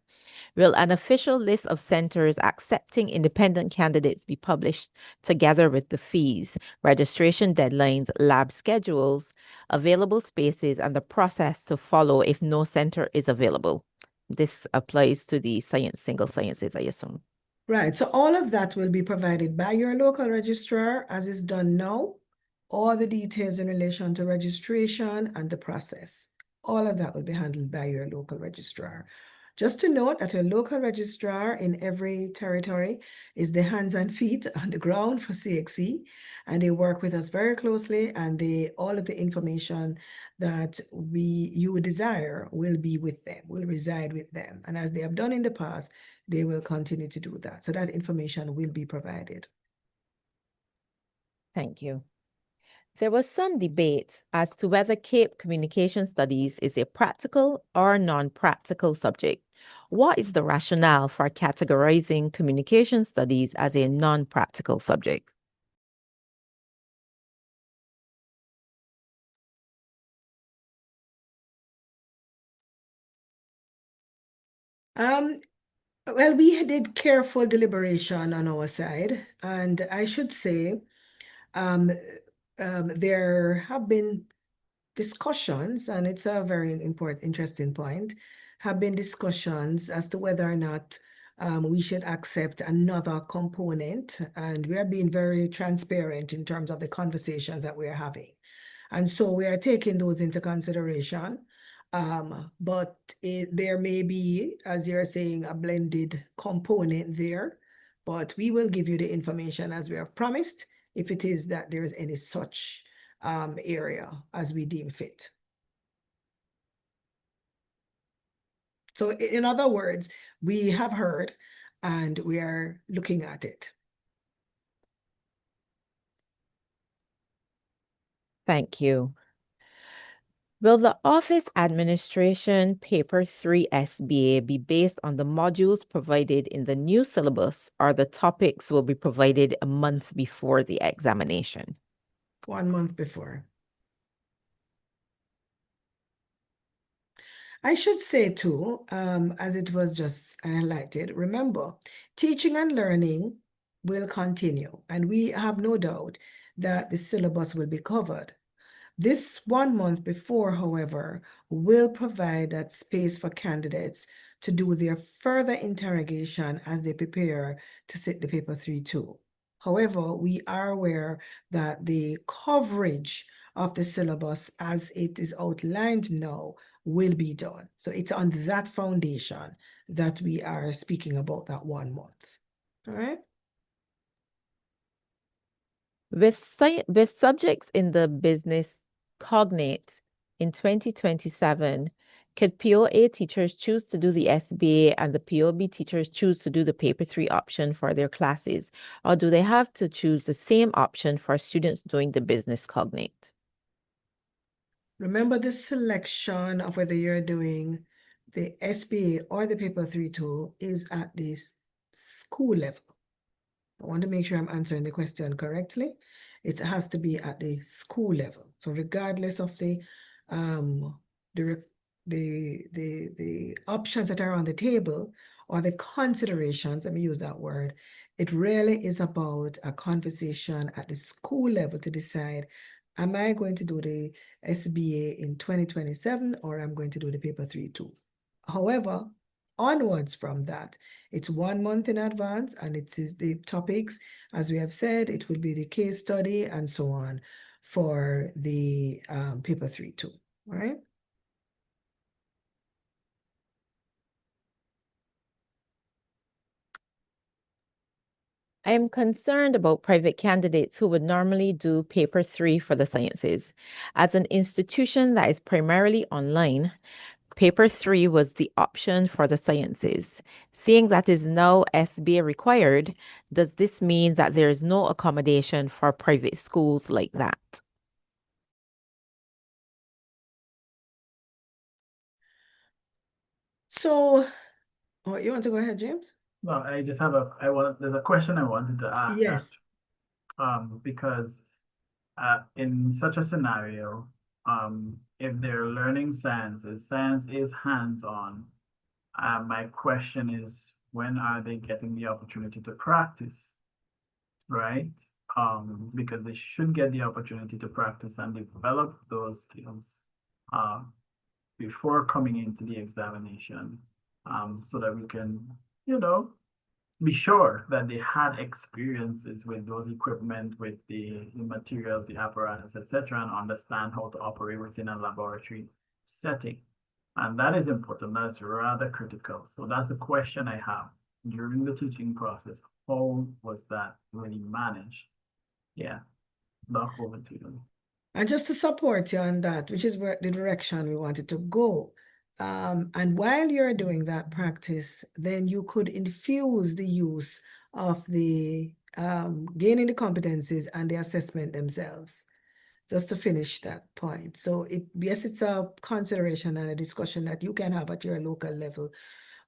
will an official list of centers accepting independent candidates be published together with the fees, registration deadlines, lab schedules, available spaces, and the process to follow if no center is available? This applies to the single sciences, I assume. Right. So all of that will be provided by your local registrar as is done now. All the details in relation to registration and the process. All of that will be handled by your local registrar. Just to note that your local registrar in every territory is the hands and feet on the ground for CXC, and they work with us very closely, and all of the information that you desire will be with them, will reside with them. And as they have done in the past, they will continue to do that. So that information will be provided. Thank you. There was some debate as to whether CAPE Communication Studies is a practical or non-practical subject. What is the rationale for categorizing communication studies as a non-practical subject? Well, we did careful deliberation on our side, and I should say there have been discussions, and it's a very interesting point, have been discussions as to whether or not we should accept another component, and we are being very transparent in terms of the conversations that we are having. And so we are taking those into consideration. But there may be, as you're saying, a blended component there, but we will give you the information as we have promised if it is that there is any such area as we deem fit. So in other words, we have heard and we are looking at it. Thank you. Will the Office Administration Paper 3 SBA be based on the modules provided in the new syllabus, or the topics will be provided a month before the examination? 1 month before. I should say too, as it was just highlighted, remember, teaching and learning will continue, and we have no doubt that the syllabus will be covered. This 1 month before, however, will provide that space for candidates to do their further interrogation as they prepare to sit the paper 3-2. However, we are aware that the coverage of the syllabus as it is outlined now will be done. So it's on that foundation that we are speaking about that 1 month. All right? With subjects in the business cognate in 2027, could POA teachers choose to do the SBA and the POB teachers choose to do the paper 3 option for their classes? Or do they have to choose the same option for students doing the business cognate? Remember, the selection of whether you're doing the SBA or the paper 3-2 is at the school level. I want to make sure I'm answering the question correctly. It has to be at the school level. So regardless of the options that are on the table or the considerations, let me use that word, it really is about a conversation at the school level to decide, am I going to do the SBA in 2027 or I'm going to do the paper 3-2? However, onwards from that, it's 1 month in advance, and it is the topics, as we have said, it will be the case study and so on for the paper 3-2, all right? I am concerned about private candidates who would normally do paper 3 for the sciences. As an institution that is primarily online, paper 3 was the option for the sciences. Seeing that is now SBA required, does this mean that there is no accommodation for private schools like that? So, you want to go ahead, James? Well, I just have there's a question I wanted to ask. Yes. Because in such a scenario, if they're learning science is hands-on, my question is, when are they getting the opportunity to practice, right? Because they should get the opportunity to practice and develop those skills before coming into the examination, so that we can, be sure that they had experiences with those equipment, with the materials, the apparatus, etc., and understand how to operate within a laboratory setting. And that is important. That's rather critical. So that's the question I have during the teaching process. How was that really managed? Yeah, back over to you. And just to support you on that, which is where the direction we wanted to go. And while you're doing that practice, then you could infuse the use of the gaining the competencies and the assessment themselves, just to finish that point. So yes, it's a consideration and a discussion that you can have at your local level.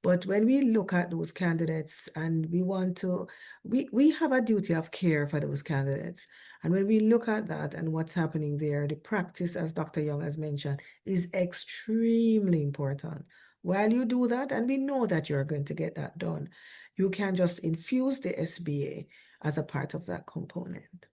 But when we look at those candidates and we want to, we have a duty of care for those candidates. And when we look at that and what's happening there, the practice, as Dr. Young has mentioned, is extremely important. While you do that, and we know that you're going to get that done, you can just infuse the SBA as a part of that component.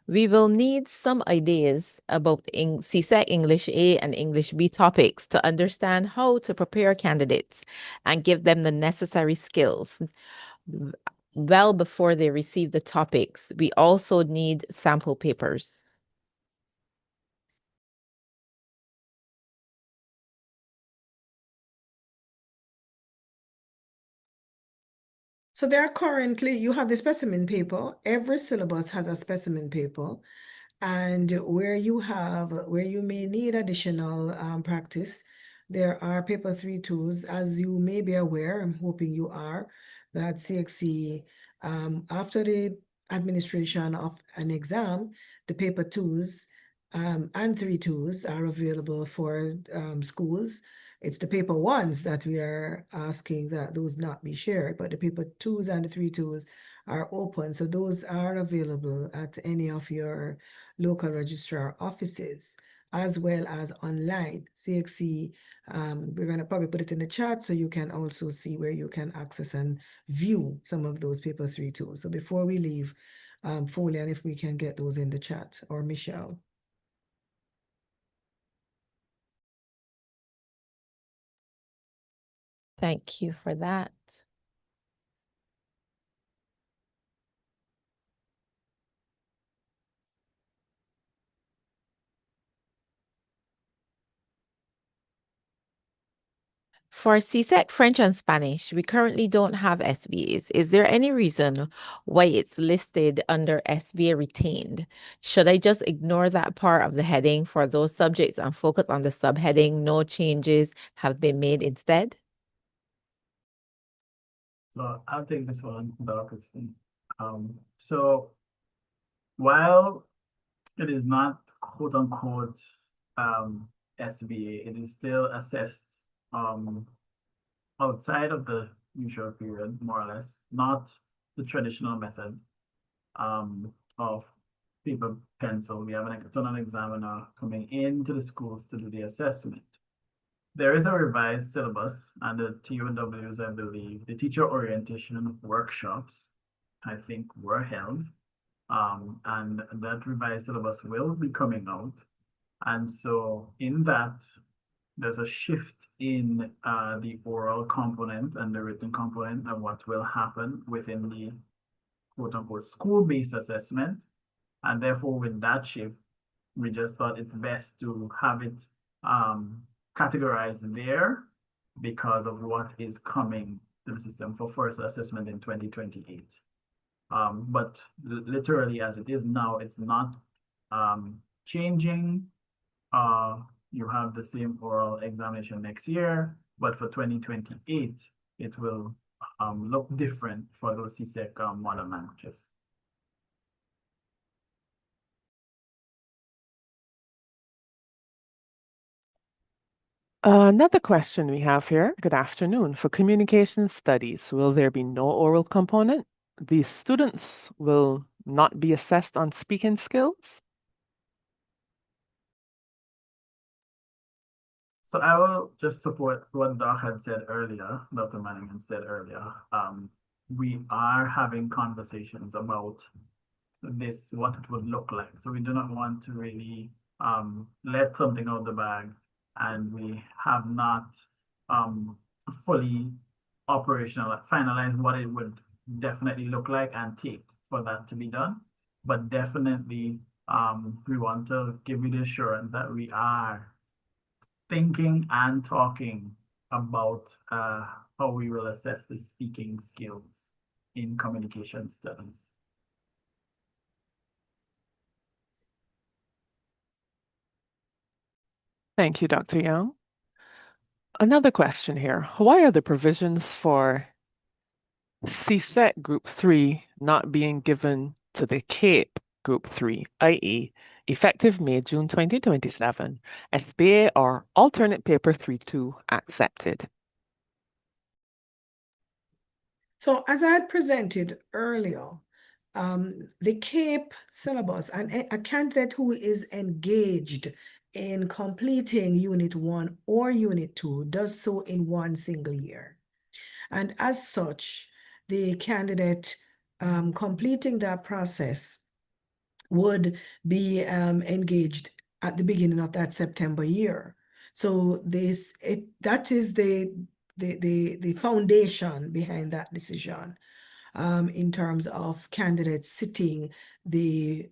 We will need some ideas about CSEC English A and English B topics to understand how to prepare candidates and give them the necessary skills well before they receive the topics. We also need sample papers. So there are currently, you have the specimen paper. Every syllabus has a specimen paper. And where you may need additional practice, there are paper 3-2s. As you may be aware, I'm hoping you are, that CXC, after the administration of an exam, the paper 2s and 3-2s are available for schools. It's the paper 1s that we are asking that those not be shared, but the paper 2s and the 3-2s are open. So those are available at any of your local registrar offices, as well as online. CXC, we're going to probably put it in the chat so you can also see where you can access and view some of those paper 3-2s. So before we leave, Folian, if we can get those in the chat, or Michelle. Thank you for that. For CSEC French and Spanish, we currently don't have SBAs. Is there any reason why it's listed under SBA retained? Should I just ignore that part of the heading for those subjects and focus on the subheading, no changes have been made instead? So I'll take this one, Doc. It's fine. So while it is not quote unquote SBA, it is still assessed outside of the usual period, more or less, not the traditional method of paper pencil. We have an external examiner coming into the schools to do the assessment. There is a revised syllabus and the TOWs, I believe, the teacher orientation workshops, I think, were held. And that revised syllabus will be coming out. And so in that, there's a shift in the oral component and the written component and what will happen within the quote unquote school-based assessment. And therefore, with that shift, we just thought it's best to have it categorized there because of what is coming to the system for first assessment in 2028. But literally as it is now, it's not changing. You have the same oral examination next year, but for 2028, it will look different for those CSEC modern languages. Another question we have here. Good afternoon. For communication studies, will there be no oral component? The students will not be assessed on speaking skills? So I will just support what Doc had said earlier, Dr. Manning had said earlier. We are having conversations about this, what it would look like. So we do not want to really let something out of the bag and we have not fully operational, finalized what it would definitely look like and take. for that to be done. But definitely, we want to give you the assurance that we are thinking and talking about how we will assess the speaking skills in communication studies. Thank you, Dr. Young. Another question here. Why are the provisions for CSEC Group 3 not being given to the CAPE Group 3, i.e., effective May-June 2027, SBA or alternate paper 3-2 accepted? So as I had presented earlier, the CAPE syllabus and a candidate who is engaged in completing Unit 1 or Unit 2 does so in one single year. And as such, the candidate completing that process would be engaged at the beginning of that September year. So that is the foundation behind that decision in terms of candidates sitting the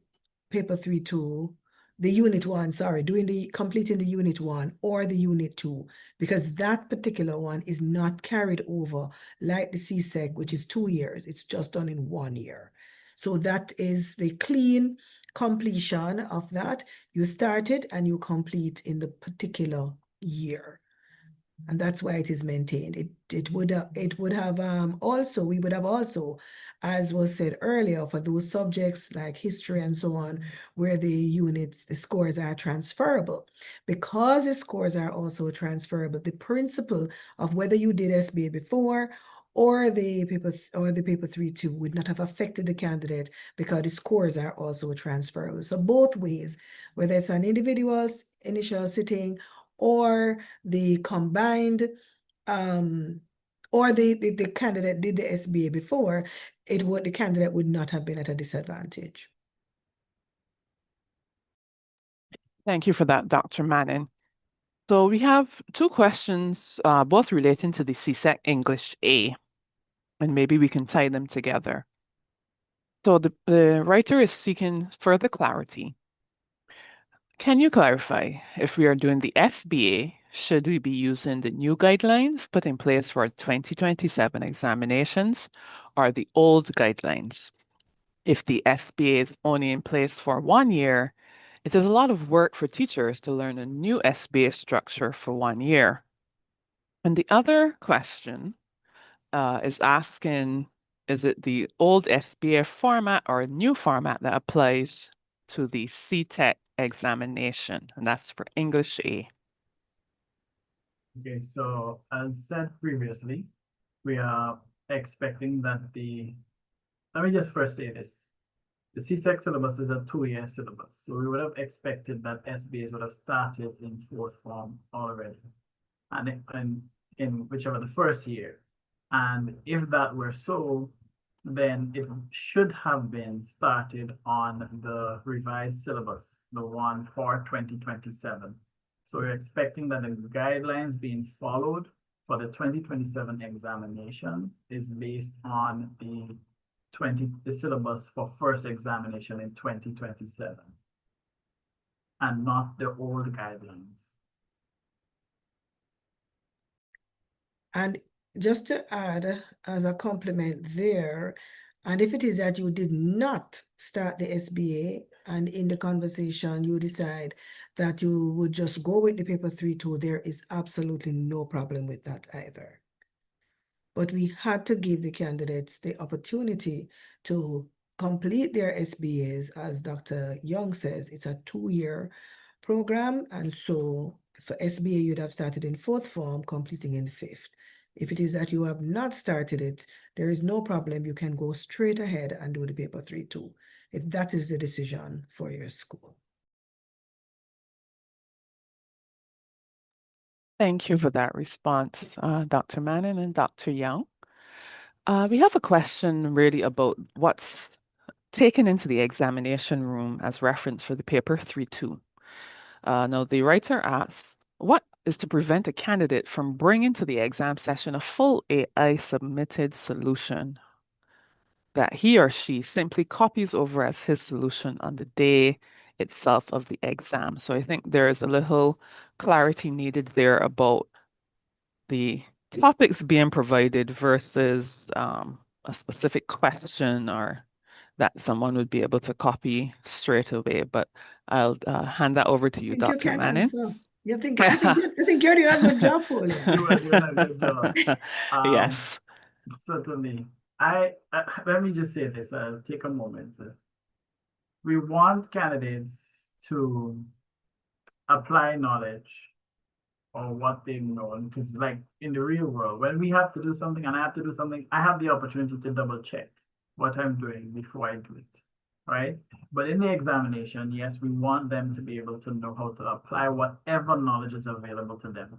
paper 3-2, the unit 1, sorry, completing the unit 1 or the unit 2, because that particular one is not carried over like the CSEC, which is 2 years. It's just done in 1 year. So that is the clean completion of that. You start it and you complete in the particular year. And that's why it is maintained. We would have also, as was said earlier, for those subjects like history and so on, where the scores are transferable. Because the scores are also transferable, the principle of whether you did SBA before or the paper 3-2 would not have affected the candidate because the scores are also transferable. So both ways, whether it's an individual's initial sitting or the combined, or the candidate did the SBA before, the candidate would not have been at a disadvantage. Thank you for that, Dr. Manning. So we have 2 questions, both relating to the CSEC English A, and maybe we can tie them together. So the writer is seeking further clarity. Can you clarify if we are doing the SBA, should we be using the new guidelines put in place for 2027 examinations or the old guidelines? If the SBA is only in place for 1 year, it is a lot of work for teachers to learn a new SBA structure for 1 year. And the other question is asking, is it the old SBA format or new format that applies to the CTEC examination? And that's for English A. Okay, so as said previously, we are expecting that let me just first say this. The CSEC syllabus is a 2-year syllabus, so we would have expected that SBAs would have started in 4th form already, and in whichever the first year. And if that were so, then it should have been started on the revised syllabus, the one for 2027. So we're expecting that the guidelines being followed for the 2027 examination is based on the syllabus for first examination in 2027 and not the old guidelines. And just to add as a compliment there, and if it is that you did not start the SBA and in the conversation you decide that you would just go with the paper 3-2, there is absolutely no problem with that either. But we had to give the candidates the opportunity to complete their SBAs. As Dr. Young says, it's a 2-year program. And so for SBA, you'd have started in 4th form, completing in 5th. If it is that you have not started it, there is no problem. You can go straight ahead and do the paper 3-2, if that is the decision for your school. Thank you for that response, Dr. Manning and Dr. Young. We have a question really about what's taken into the examination room as reference for the paper 3-2. Now, the writer asks, what is to prevent a candidate from bringing to the exam session a full AI submitted solution? that he or she simply copies over as his solution on the day itself of the exam. So I think there is a little clarity needed there about the topics being provided versus a specific question or that someone would be able to copy straight away. But I'll hand that over to I you, think you Dr. can Manning. answer. I think you're doing a good job, Folia. You were doing a good job. Yes. Certainly. I let me just say this. Take a moment. We want candidates to apply knowledge or what they've known, because like in the real world, when we have to do something and I have to do something, I have the opportunity to double check what I'm doing before I do it, right? But in the examination, yes, we want them to be able to know how to apply whatever knowledge is available to them.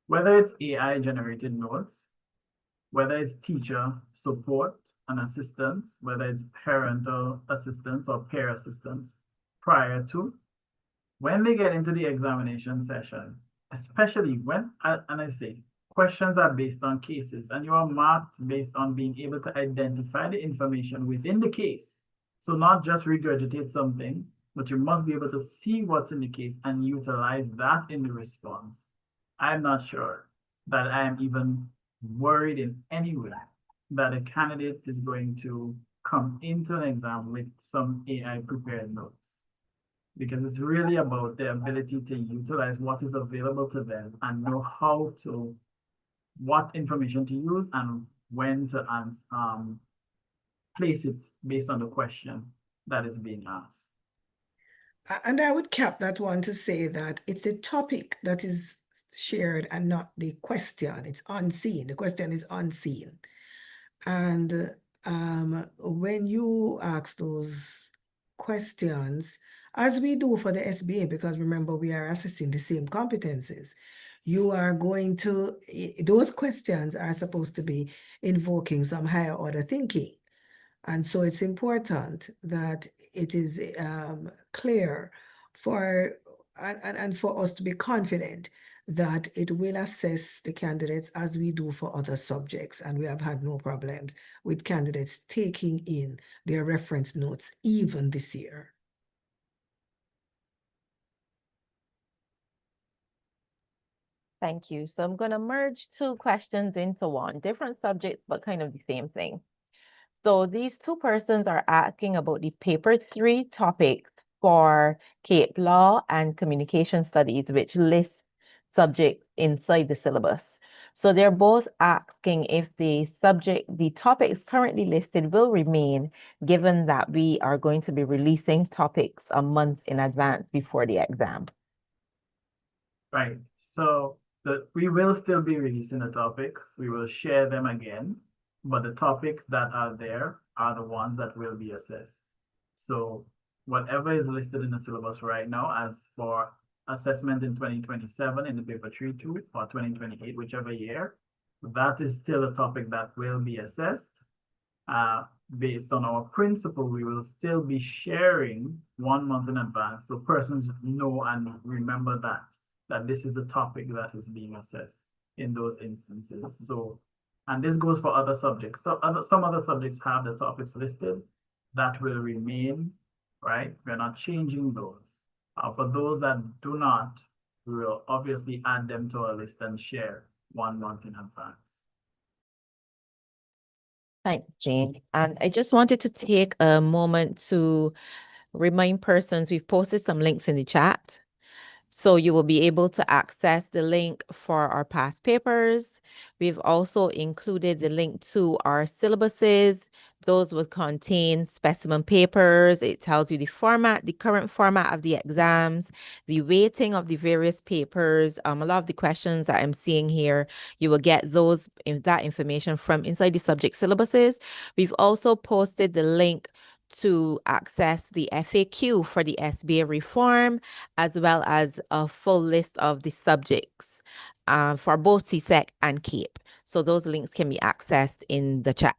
Whether it's AI generated notes, whether it's teacher support and assistance, whether it's parental assistance or peer assistance prior to, when they get into the examination session, especially when, and I say, questions are based on cases and you are marked based on being able to identify the information within the case. So not just regurgitate something, but you must be able to see what's in the case and utilize that in the response. I'm not sure that I am even worried in any way that a candidate is going to come into an exam with some AI prepared notes, because it's really about the ability to utilize what is available to them and know how to, what information to use and when to answer, place it based on the question that is being asked. And I would cap that one to say that it's a topic that is shared and not the question. It's unseen. The question is unseen. And when you ask those questions, as we do for the SBA, because remember, we are assessing the same competencies, you are going to, those questions are supposed to be invoking some higher order thinking. And so it's important that it is clear for and for us to be confident that it will assess the candidates as we do for other subjects. And we have had no problems with candidates taking in their reference notes even this year. Thank you. So I'm going to merge two questions into one, different subjects, but kind of the same thing. So these two persons are asking about the paper 3 topics for Cape Law and Communication Studies, which lists subjects inside the syllabus. So they're both asking if the topics currently listed will remain, given that we are going to be releasing topics a month in advance before the exam. Right. So we will still be releasing the topics. We will share them again, but the topics that are there are the ones that will be assessed. So whatever is listed in the syllabus right now as for assessment in 2027 in the paper 3-2 or 2028, whichever year, that is still a topic that will be assessed. Based on our principle, we will still be sharing 1 month in advance so persons know and remember that this is a topic that is being assessed in those instances. So, and this goes for other subjects. So some other subjects have the topics listed that will remain, right? We're not changing those. For those that do not, we will obviously add them to our list and share 1 month in advance. Thanks, Jane. And I just wanted to take a moment to remind persons we've posted some links in the chat. So you will be able to access the link for our past papers. We've also included the link to our syllabuses. Those will contain specimen papers. It tells you the format, the current format of the exams, the weighting of the various papers. A lot of the questions that I'm seeing here, you will get that information from inside the subject syllabuses. We've also posted the link to access the FAQ for the SBA reform, as well as a full list of the subjects for both CSEC and CAPE. So those links can be accessed in the chat.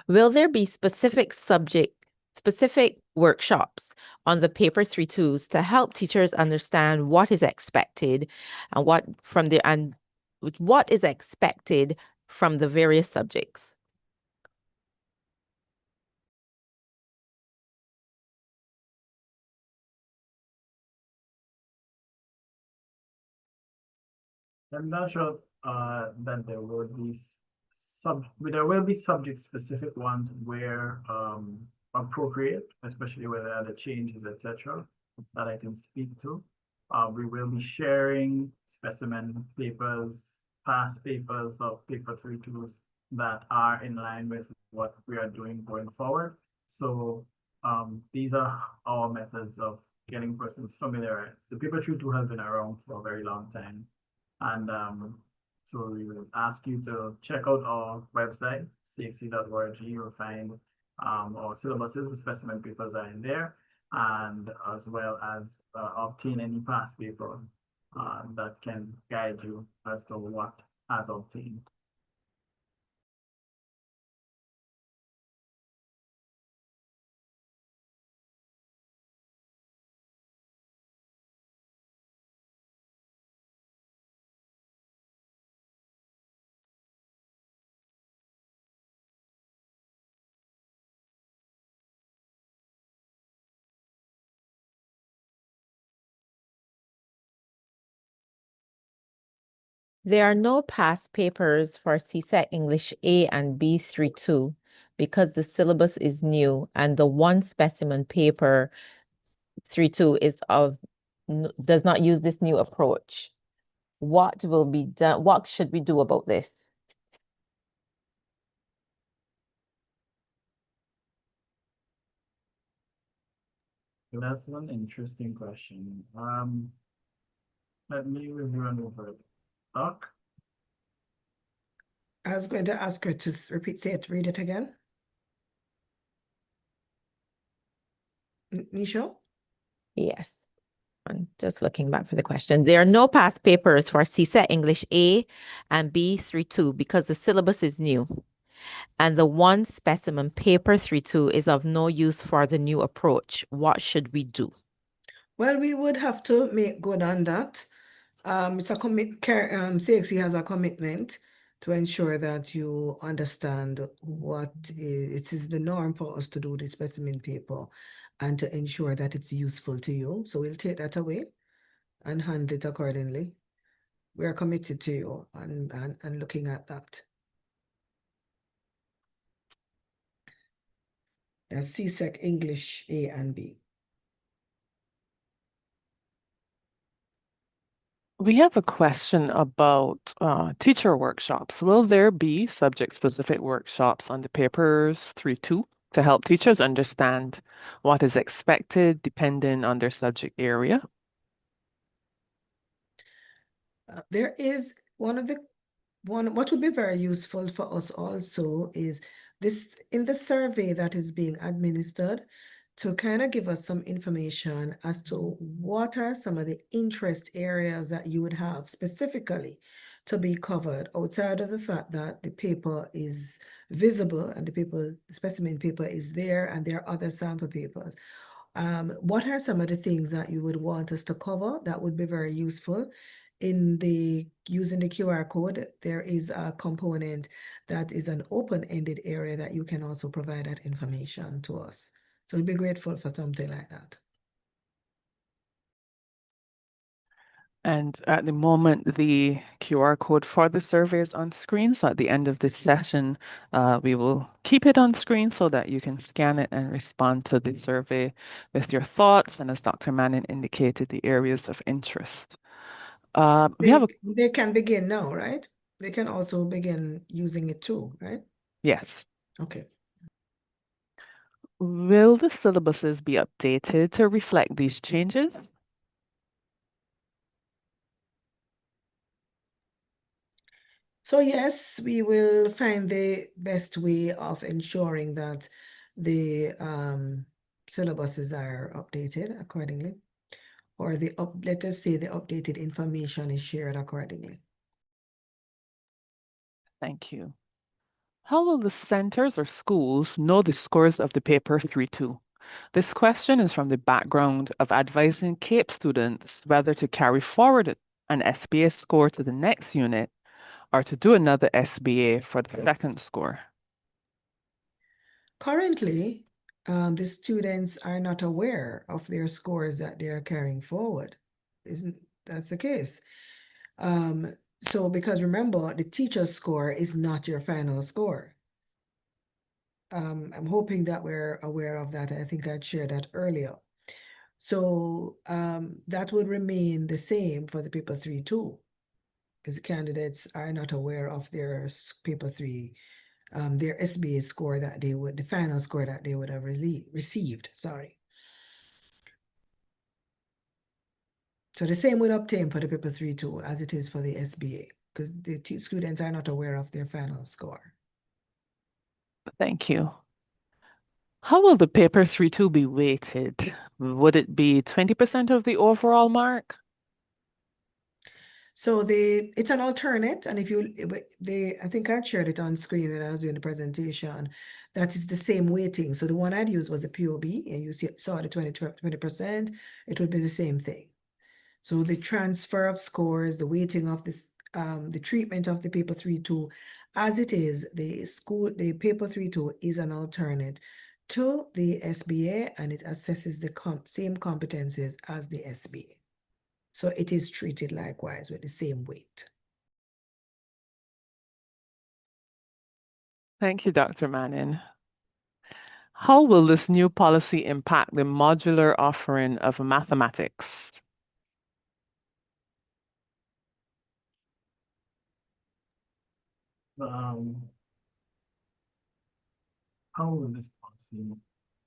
Will there be specific subject specific workshops on the paper 3-2s to help teachers understand what is expected and what is expected from the various subjects. I'm not sure that there will be subject specific ones where appropriate, especially where there are the changes, etc., that I can speak to. We will be sharing specimen papers, past papers of paper 3-2s that are in line with what we are doing going forward. So these are our methods of getting persons familiarized. The paper 3-2 has been around for a very long time. And so we will ask you to check out our website, cxc.org. You'll find our syllabuses, the specimen papers are in there, and as well as obtain any past paper that can guide you as to what has obtained. There are no past papers for CSEC English A and B 3-2 because the syllabus is new and the one specimen paper 3-2 does not use this new approach. What will be done? What should we do about this? That's an interesting question. Let me review and over. Doc? I was going to ask her to read it again. Nisho? Yes. I'm just looking back for the question. There are no past papers for CSEC English A and B 3-2 because the syllabus is new. And the one specimen paper 3-2 is of no use for the new approach. What should we do? Well, we would have to make good on that. It's a CXC has a commitment to ensure that you understand what it is the norm for us to do the specimen paper and to ensure that it's useful to you. So we'll take that away and handle it accordingly. We are committed to you and looking at that. That's CSEC English A and B. We have a question about teacher workshops. Will there be subject-specific workshops on the papers 3-2 to help teachers understand what is expected depending on their subject area? There is what would be very useful for us also is this in the survey that is being administered to kind of give us some information as to what are some of the interest areas that you would have specifically to be covered outside of the fact that the paper is visible and the specimen paper is there and there are other sample papers. What are some of the things that you would want us to cover that would be very useful? Using the QR code, there is a component that is an open-ended area that you can also provide that information to us. So we'd be grateful for something like that. And at the moment, the QR code for the survey is on screen. So at the end of this session, we will keep it on screen so that you can scan it and respond to the survey with your thoughts. And as Dr. Manning indicated, the areas of interest. They can begin now, right? They can also begin using it too, right? Yes. Okay. Will the syllabuses be updated to reflect these changes? So yes, we will find the best way of ensuring that the syllabuses are updated accordingly, or let us say the updated information is shared accordingly. Thank you. How will the centers or schools know the scores of the paper 3-2? This question is from the background of advising CAPE students whether to carry forward an SBA score to the next unit or to do another SBA for the second score. Currently, the students are not aware of their scores that they are carrying forward. Isn't that's the case? So because remember, the teacher's score is not your final score. I'm hoping that we're aware of that. I think I'd shared that earlier. So that would remain the same for the paper 3 too, because the candidates are not aware of their paper 3, their SBA score that they would, the final score that they would have received, sorry. So the same would obtain for the paper 3 too, as it is for the SBA, because the students are not aware of their final score. Thank you. How will the paper 3-2 be weighted? Would it be 20% of the overall mark? So it's an alternate, and if you, I think I shared it on screen when I was doing the presentation, that is the same weighting. So the one I'd use was a POB, and you saw the 20%, it would be the same thing. So the transfer of scores, the weighting of this, the treatment of the paper 3-2, as it is, the paper 3-2 is an alternate to the SBA, and it assesses the same competencies as the SBA. So it is treated likewise with the same weight. Thank you, Dr. Manning. How will this new policy impact the modular offering of mathematics? How will this policy?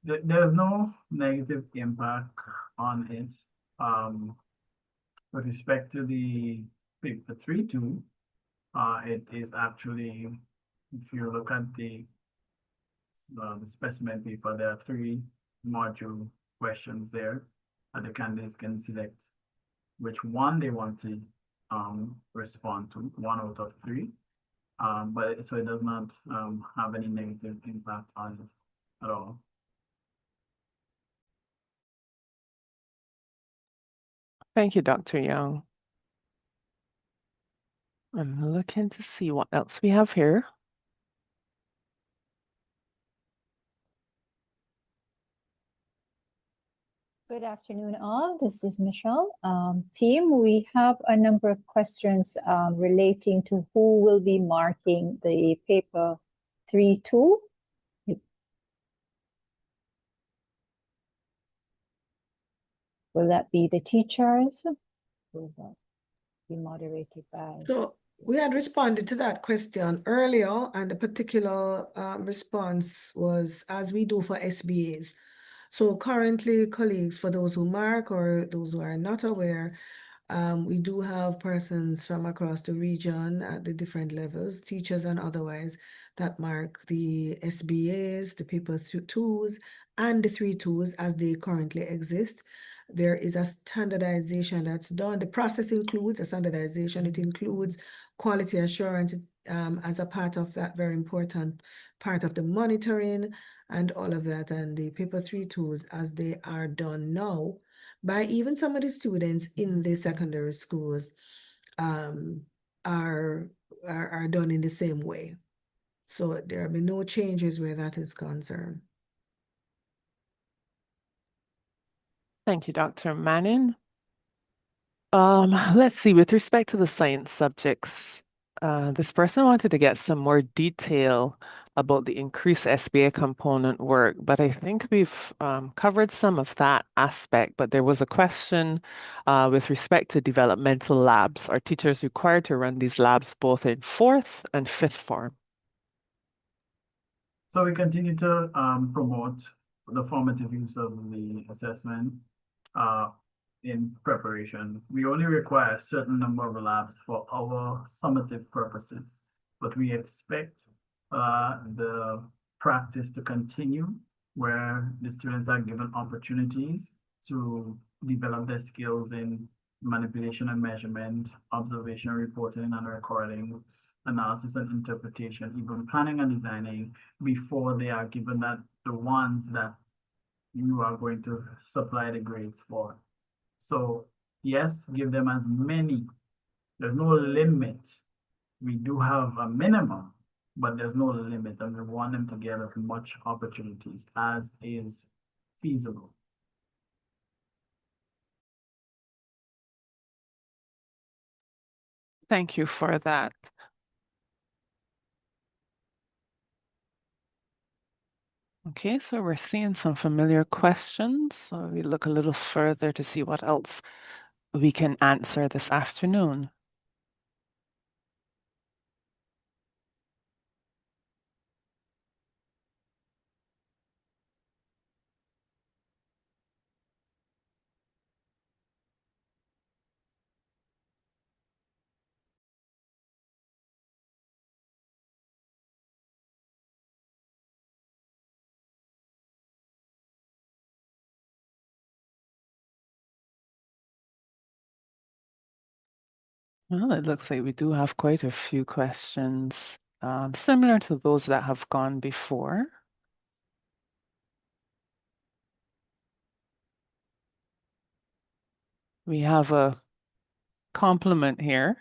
There's no negative impact on it. With respect to the paper 3-2, it is actually, if you look at the specimen paper, there are 3 module questions there, and the candidates can select which one they want to respond to, 1 out of 3. But so it does not have any negative impact on it at all. Thank you, Dr. Young. I'm looking to see what else we have here. Good afternoon, all. This is Michelle. Team, we have a number of questions relating to who will be marking the paper 3-2. Will that be the teachers? Will that be moderated by? So we had responded to that question earlier, and the particular response was as we do for SBAs. So currently, colleagues, for those who mark or those who are not aware, we do have persons from across the region at the different levels, teachers and otherwise, that mark the SBAs, the paper 2s, and the 3-2s as they currently exist. There is a standardization that's done. The process includes a standardization. It includes quality assurance as a part of that very important part of the monitoring and all of that. And the paper 3-2s, as they are done now by even some of the students in the secondary schools, are done in the same way. So there have been no changes where that is concerned. Thank you, Dr. Manning. Let's see, with respect to the science subjects, this person wanted to get some more detail about the increased SBA component work, but I think we've covered some of that aspect. But there was a question with respect to developmental labs. Are teachers required to run these labs both in 4th and 5th form? So we continue to promote the formative use of the assessment in preparation. We only require a certain number of labs for our summative purposes, but we expect the practice to continue where the students are given opportunities to develop their skills in manipulation and measurement, observation, reporting and recording, analysis and interpretation, even planning and designing, before they are given the ones that you are going to supply the grades for. So yes, give them as many. There's no limit. We do have a minimum, but there's no limit, and we want them to get as much opportunities as is feasible. Thank you for that. Okay, so we're seeing some familiar questions. So we look a little further to see what else we can answer this afternoon. Well, it looks like we do have quite a few questions, similar to those that have gone before. We have a compliment here.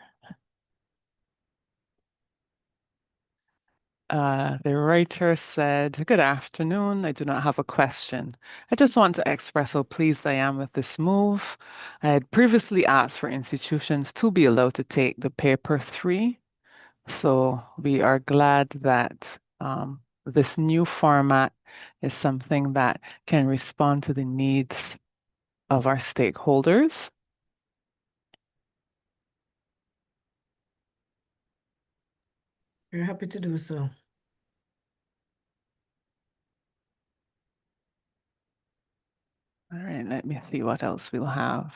The writer said, "Good afternoon. I do not have a question. I just want to express how pleased I am with this move. I had previously asked for institutions to be allowed to take the paper 3. So we are glad that this new format is something that can respond to the needs of our stakeholders." We're happy to do so. All right, let me see what else we'll have.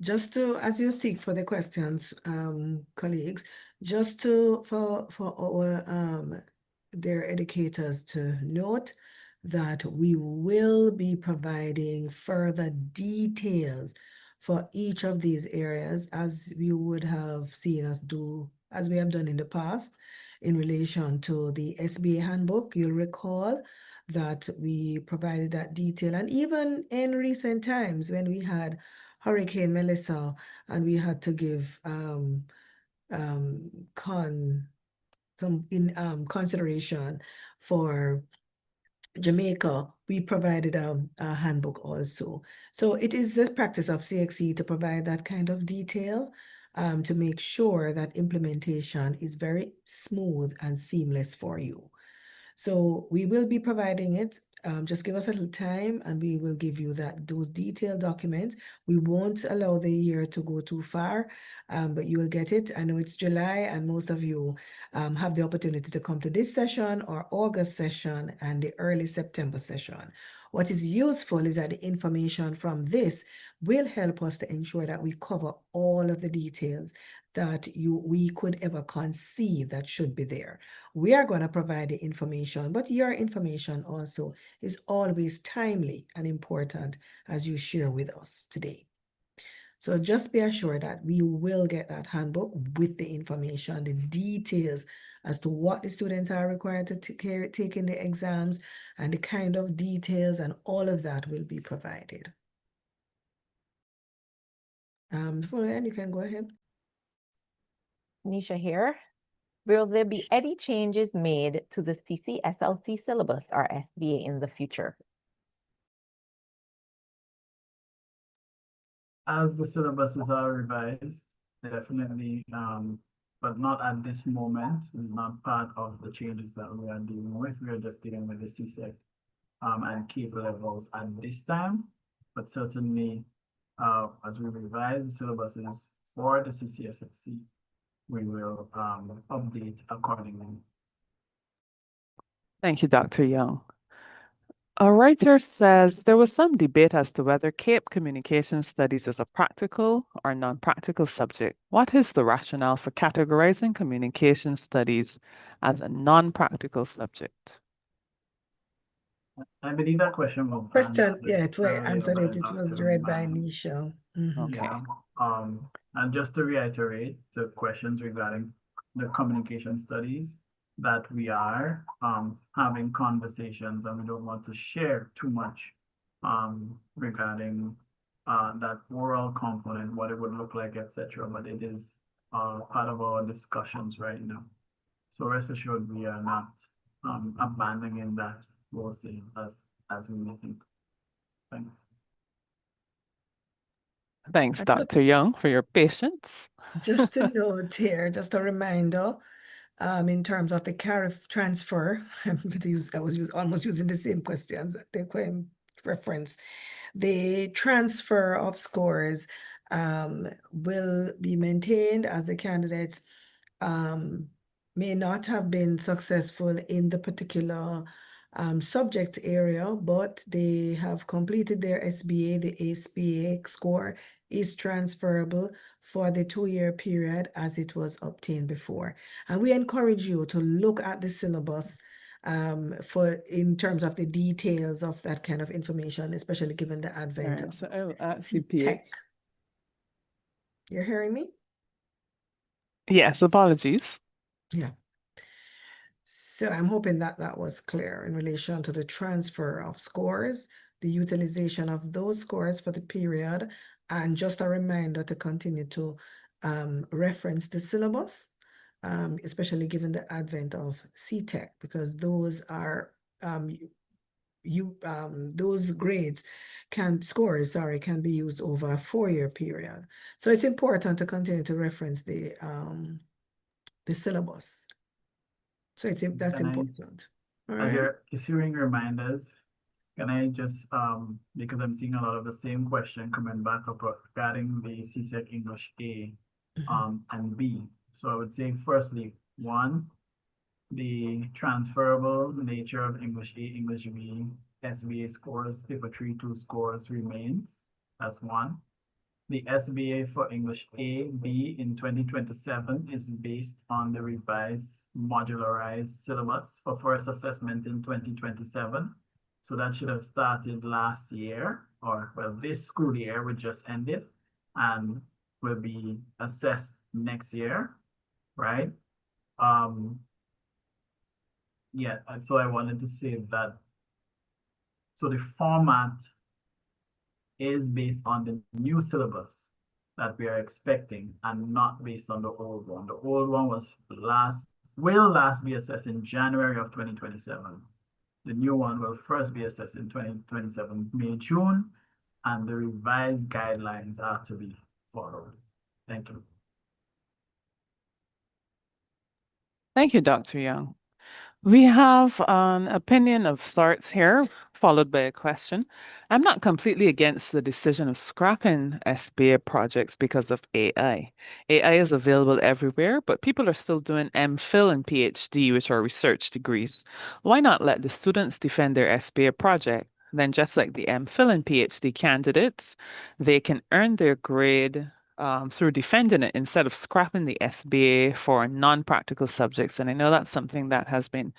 Just to, as you seek for the questions, colleagues, just for our their educators to note that we will be providing further details for each of these areas, as you would have seen us do, as we have done in the past, in relation to the SBA handbook. You'll recall that we provided that detail, and even in recent times when we had Hurricane Melissa, and we had to give consideration for Jamaica, we provided a handbook also. So it is the practice of CXC to provide that kind of detail to make sure that implementation is very smooth and seamless for you. So we will be providing it. Just give us a little time and we will give you those detailed documents. We won't allow the year to go too far, but you will get it. I know it's July and most of you have the opportunity to come to this session or August session and the early September session. What is useful is that the information from this will help us to ensure that we cover all of the details that we could ever conceive that should be there. We are going to provide the information, but your information also is always timely and important as you share with us today. So just be assured that we will get that handbook with the information, the details as to what the students are required to take in the exams, and the kind of details, and all of that will be provided. Florian, you can go ahead. Nisha here. Will there be any changes made to the CCSLC syllabus or SBA in the future? As the syllabuses are revised, definitely, but not at this moment. It's not part of the changes that we are dealing with. We are just dealing with the CSEC and CAPE levels at this time. But certainly, as we revise the syllabuses for the CCSLC, we will update accordingly. Thank you, Dr. Young. A writer says there was some debate as to whether CAPE Communication Studies is a practical or non-practical subject. What is the rationale for categorizing communication studies as a non-practical subject? I believe that question was Question, yeah, it was earlier answered by it. It was Dr. read by Mann. Nisha. Okay. Yeah. And just to reiterate the questions regarding the communication studies, that we are having conversations, and we don't want to share too much regarding that oral component, what it would look like, etc. But it is part of our discussions right now. So rest assured, we are not abandoning that, we'll say, as we may think. Thanks. Thanks, And Dr. Young, for your patience. just a note here, just a reminder, in terms of the tariff transfer, I'm going to use, almost using the same questions, the reference. The transfer of scores will be maintained as the candidates may not have been successful in the particular subject area, but they have completed their SBA. The SBA score is transferable for the 2-year period as it was obtained before. And we encourage you to look at the syllabus in terms of the details of that kind of information, especially given the All advent right, of so I will ask you, tech. PH. You're hearing me? Yes, apologies. Yeah. So I'm hoping that that was clear in relation to the transfer of scores, the utilization of those scores for the period, and just a reminder to continue to reference the syllabus, especially given the advent of CTEC, because those are those scores can be used over a 4-year period. So it's important to continue to reference the syllabus. So that's important. All As right. you're issuing reminders, can I just, because I'm seeing a lot of the same question coming back up regarding the CSEC English A and B. So I would say firstly, one, the transferable nature of English A, English B, SBA scores, paper 3-2 scores remains. That's one. The SBA for English A, B in 2027 is based on the revised modularized syllabus for first assessment in 2027. So that should have started last year, or well, this school year, which just ended, and will be assessed next year, right? Yeah, so I wanted to say that. So the format is based on the new syllabus that we are expecting and not based on the old one. The old one will last be assessed in January of 2027. The new one will first be assessed in 2027, May, June, and the revised guidelines are to be followed. Thank you. Thank you, Dr. Young. We have an opinion of sorts here, followed by a question. I'm not completely against the decision of scrapping SBA projects because of AI. AI is available everywhere, but people are still doing MPhil and PhD, which are research degrees. Why not let the students defend their SBA project? Then, just like the MPhil and PhD candidates, they can earn their grade through defending it instead of scrapping the SBA for non-practical subjects. And I know that's something that has been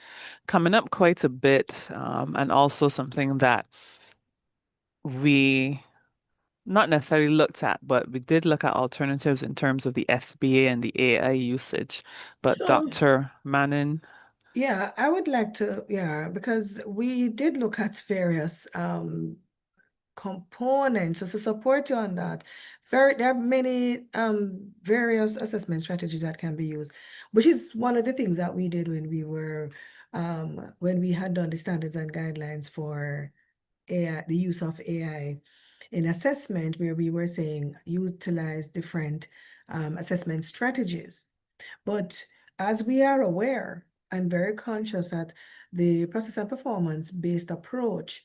coming up quite a bit, and also something that we not necessarily looked at, but we did look at alternatives in terms of the SBA and the AI usage. But So, Dr. Manning, yeah, I would like to, because we did look at various components. So to support you on that, there are many various assessment strategies that can be used, which is one of the things that we did when we had done the standards and guidelines for AI, the use of AI in assessment, where we were saying utilize different assessment strategies. But as we are aware and very conscious that the process and performance-based approach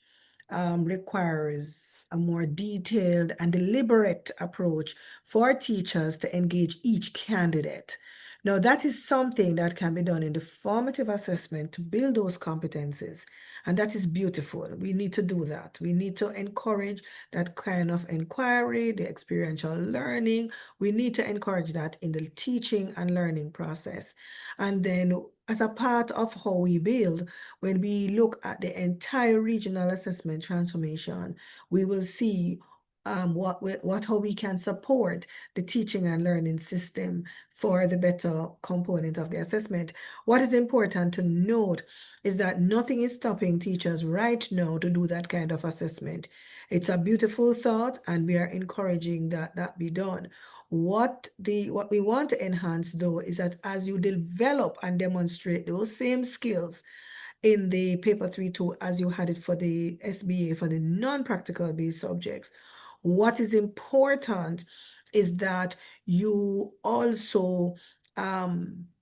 requires a more detailed and deliberate approach for teachers to engage each candidate. Now, that is something that can be done in the formative assessment to build those competencies. And that is beautiful. We need to do that. We need to encourage that kind of inquiry, the experiential learning. We need to encourage that in the teaching and learning process. And then as a part of how we build, when we look at the entire regional assessment transformation, we will see how we can support the teaching and learning system for the better component of the assessment. What is important to note is that nothing is stopping teachers right now to do that kind of assessment. It's a beautiful thought, and we are encouraging that be done. What we want to enhance, though, is that as you develop and demonstrate those same skills in the paper 3-2 as you had it for the SBA for the non-practical based subjects, what is important is that you also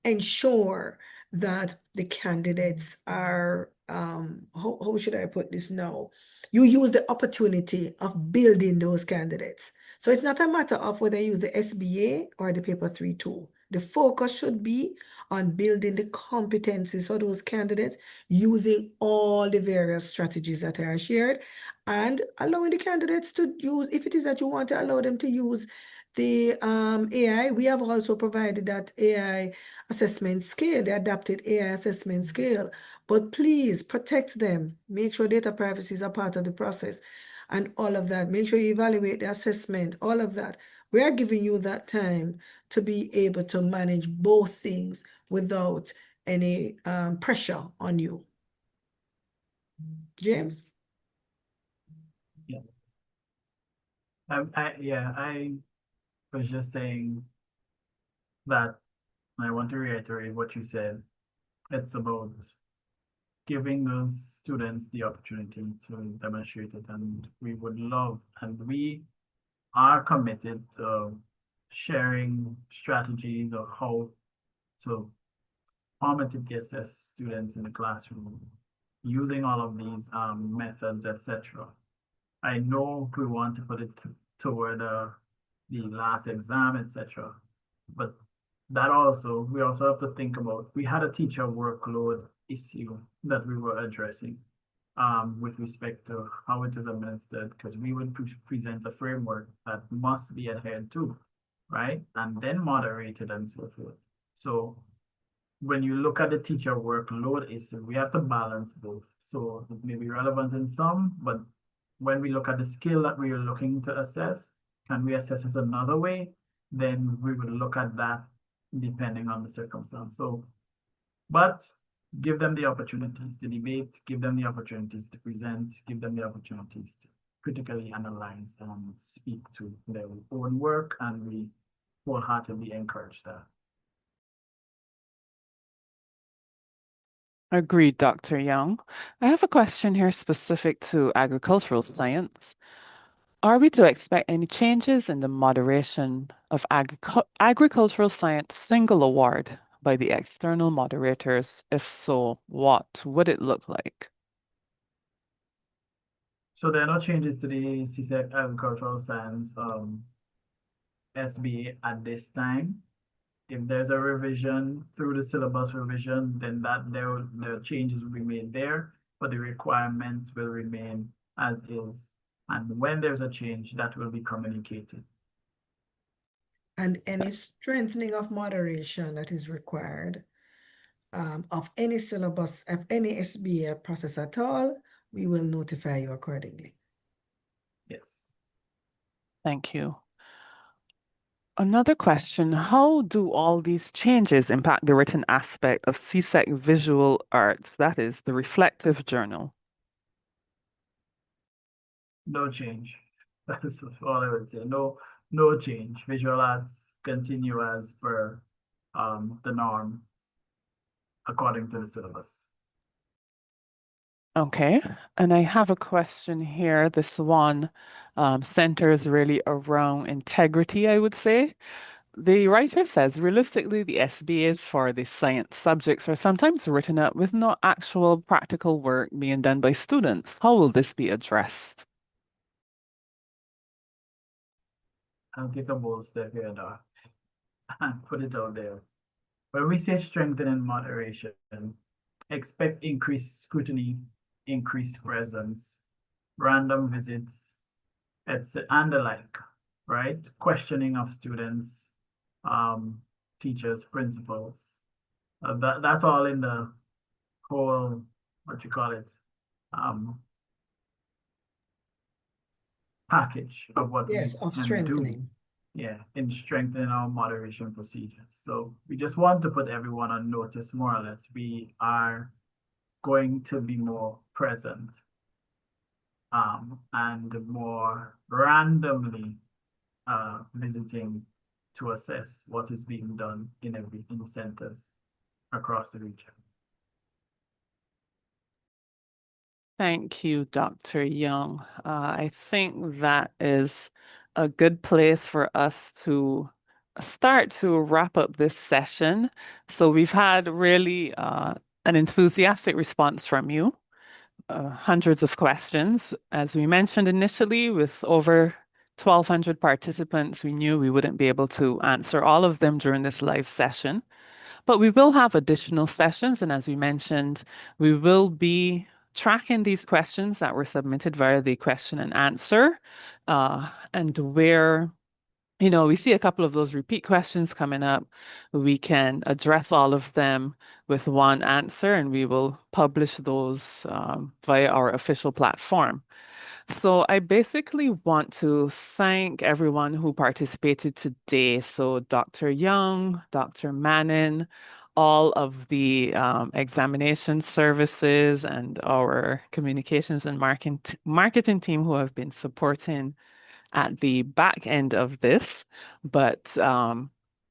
ensure that the candidates are, how should I put this now? You use the opportunity of building those candidates. So it's not a matter of whether you use the SBA or the paper 3-2. The focus should be on building the competencies for those candidates using all the various strategies that are shared, and allowing the candidates to use, if it is that you want to allow them to use the AI, we have also provided that AI assessment scale, the adapted AI assessment scale. But please protect them. Make sure data privacy is a part of the process and all of that. Make sure you evaluate the assessment, all of that. We are giving you that time to be able to manage both things without any pressure on you. James? Yeah. I was just saying that I want to reiterate what you said. It's about giving those students the opportunity to demonstrate it, and we would love, and we are committed to sharing strategies of how to formatively assess students in the classroom using all of these methods, etc. I know we want to put it toward the last exam, etc. But that also, we also have to think about, we had a teacher workload issue that we were addressing with respect to how it is administered, because we would present a framework that must be adhered to, right? And then moderated and so forth. So when you look at the teacher workload issue, we have to balance both. So it may be relevant in some, but when we look at the skill that we are looking to assess, can we assess it another way? Then we would look at that depending on the circumstance. So, but give them the opportunities to debate, give them the opportunities to present, give them the opportunities to critically analyze and speak to their own work, and we wholeheartedly encourage that. Agreed, Dr. Young. I have a question here specific to agricultural science. Are we to expect any changes in the moderation of agricultural science single award by the external moderators? If so, what would it look like? So there are no changes to the CSEC Agricultural Science SBA at this time. If there's a revision through the syllabus revision, then the changes will be made there, but the requirements will remain as is. And when there's a change, that will be communicated. And any strengthening of moderation that is required of any syllabus, of any SBA process at all, we will notify you accordingly. Yes. Thank you. Another question, how do all these changes impact the written aspect of CSEC Visual Arts, that is, the reflective journal? No change. That's all I would say. No change. Visual arts continue as per the norm according to the syllabus. Okay, and I have a question here. This one centers really around integrity, I would say. The writer says, realistically, the SBAs for the science subjects are sometimes written up with no actual practical work being done by students. How will this be addressed? I'll take a bold step here, Doc, and put it out there. When we say strengthening moderation, expect increased scrutiny, increased presence, random visits, and the like, right? Questioning of students, teachers, principals. That's all in the whole, what you call it, package of what Yes, we of can do. strengthening. Yeah, in strengthening our moderation procedures. So we just want to put everyone on notice, more or less. We are going to be more present and more randomly visiting to assess what is being done in centers across the region. Thank you, Dr. Young. I think that is a good place for us to start to wrap up this session. So we've had really an enthusiastic response from you, hundreds of questions. As we mentioned initially, with over 1,200 participants, we knew we wouldn't be able to answer all of them during this live session. But we will have additional sessions, and as we mentioned, we will be tracking these questions that were submitted via the question and answer, and where we see a couple of those repeat questions coming up, we can address all of them with one answer, and we will publish those via our official platform. So I basically want to thank everyone who participated today. So Dr. Young, Dr. Manning, all of the examination services and our communications and marketing team who have been supporting at the back end of this. But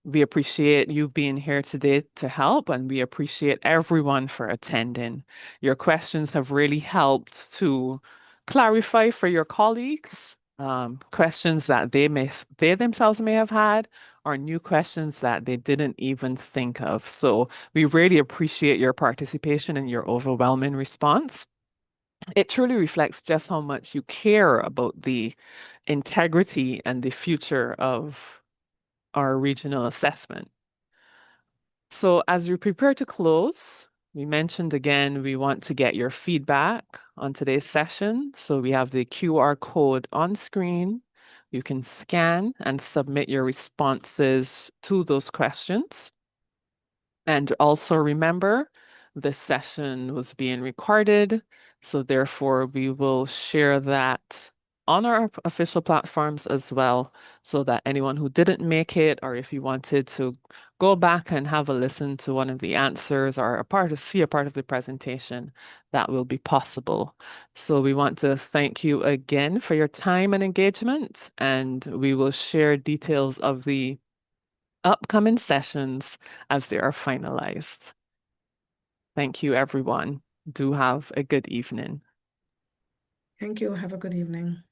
we appreciate you being here today to help, and we appreciate everyone for attending. Your questions have really helped to clarify for your colleagues questions that they themselves may have had, or new questions that they didn't even think of. So we really appreciate your participation and your overwhelming response. It truly reflects just how much you care about the integrity and the future of our regional assessment. So as we prepare to close, we mentioned again, we want to get your feedback on today's session. So we have the QR code on screen. You can scan and submit your responses to those questions. And also remember, this session was being recorded, so therefore we will share that on our official platforms as well, so that anyone who didn't make it, or if you wanted to go back and have a listen to one of the answers or see a part of the presentation, that will be possible. So we want to thank you again for your time and engagement, and we will share details of the upcoming sessions as they are finalized. Thank you, everyone. Do have a good evening. Thank you. Have a good evening.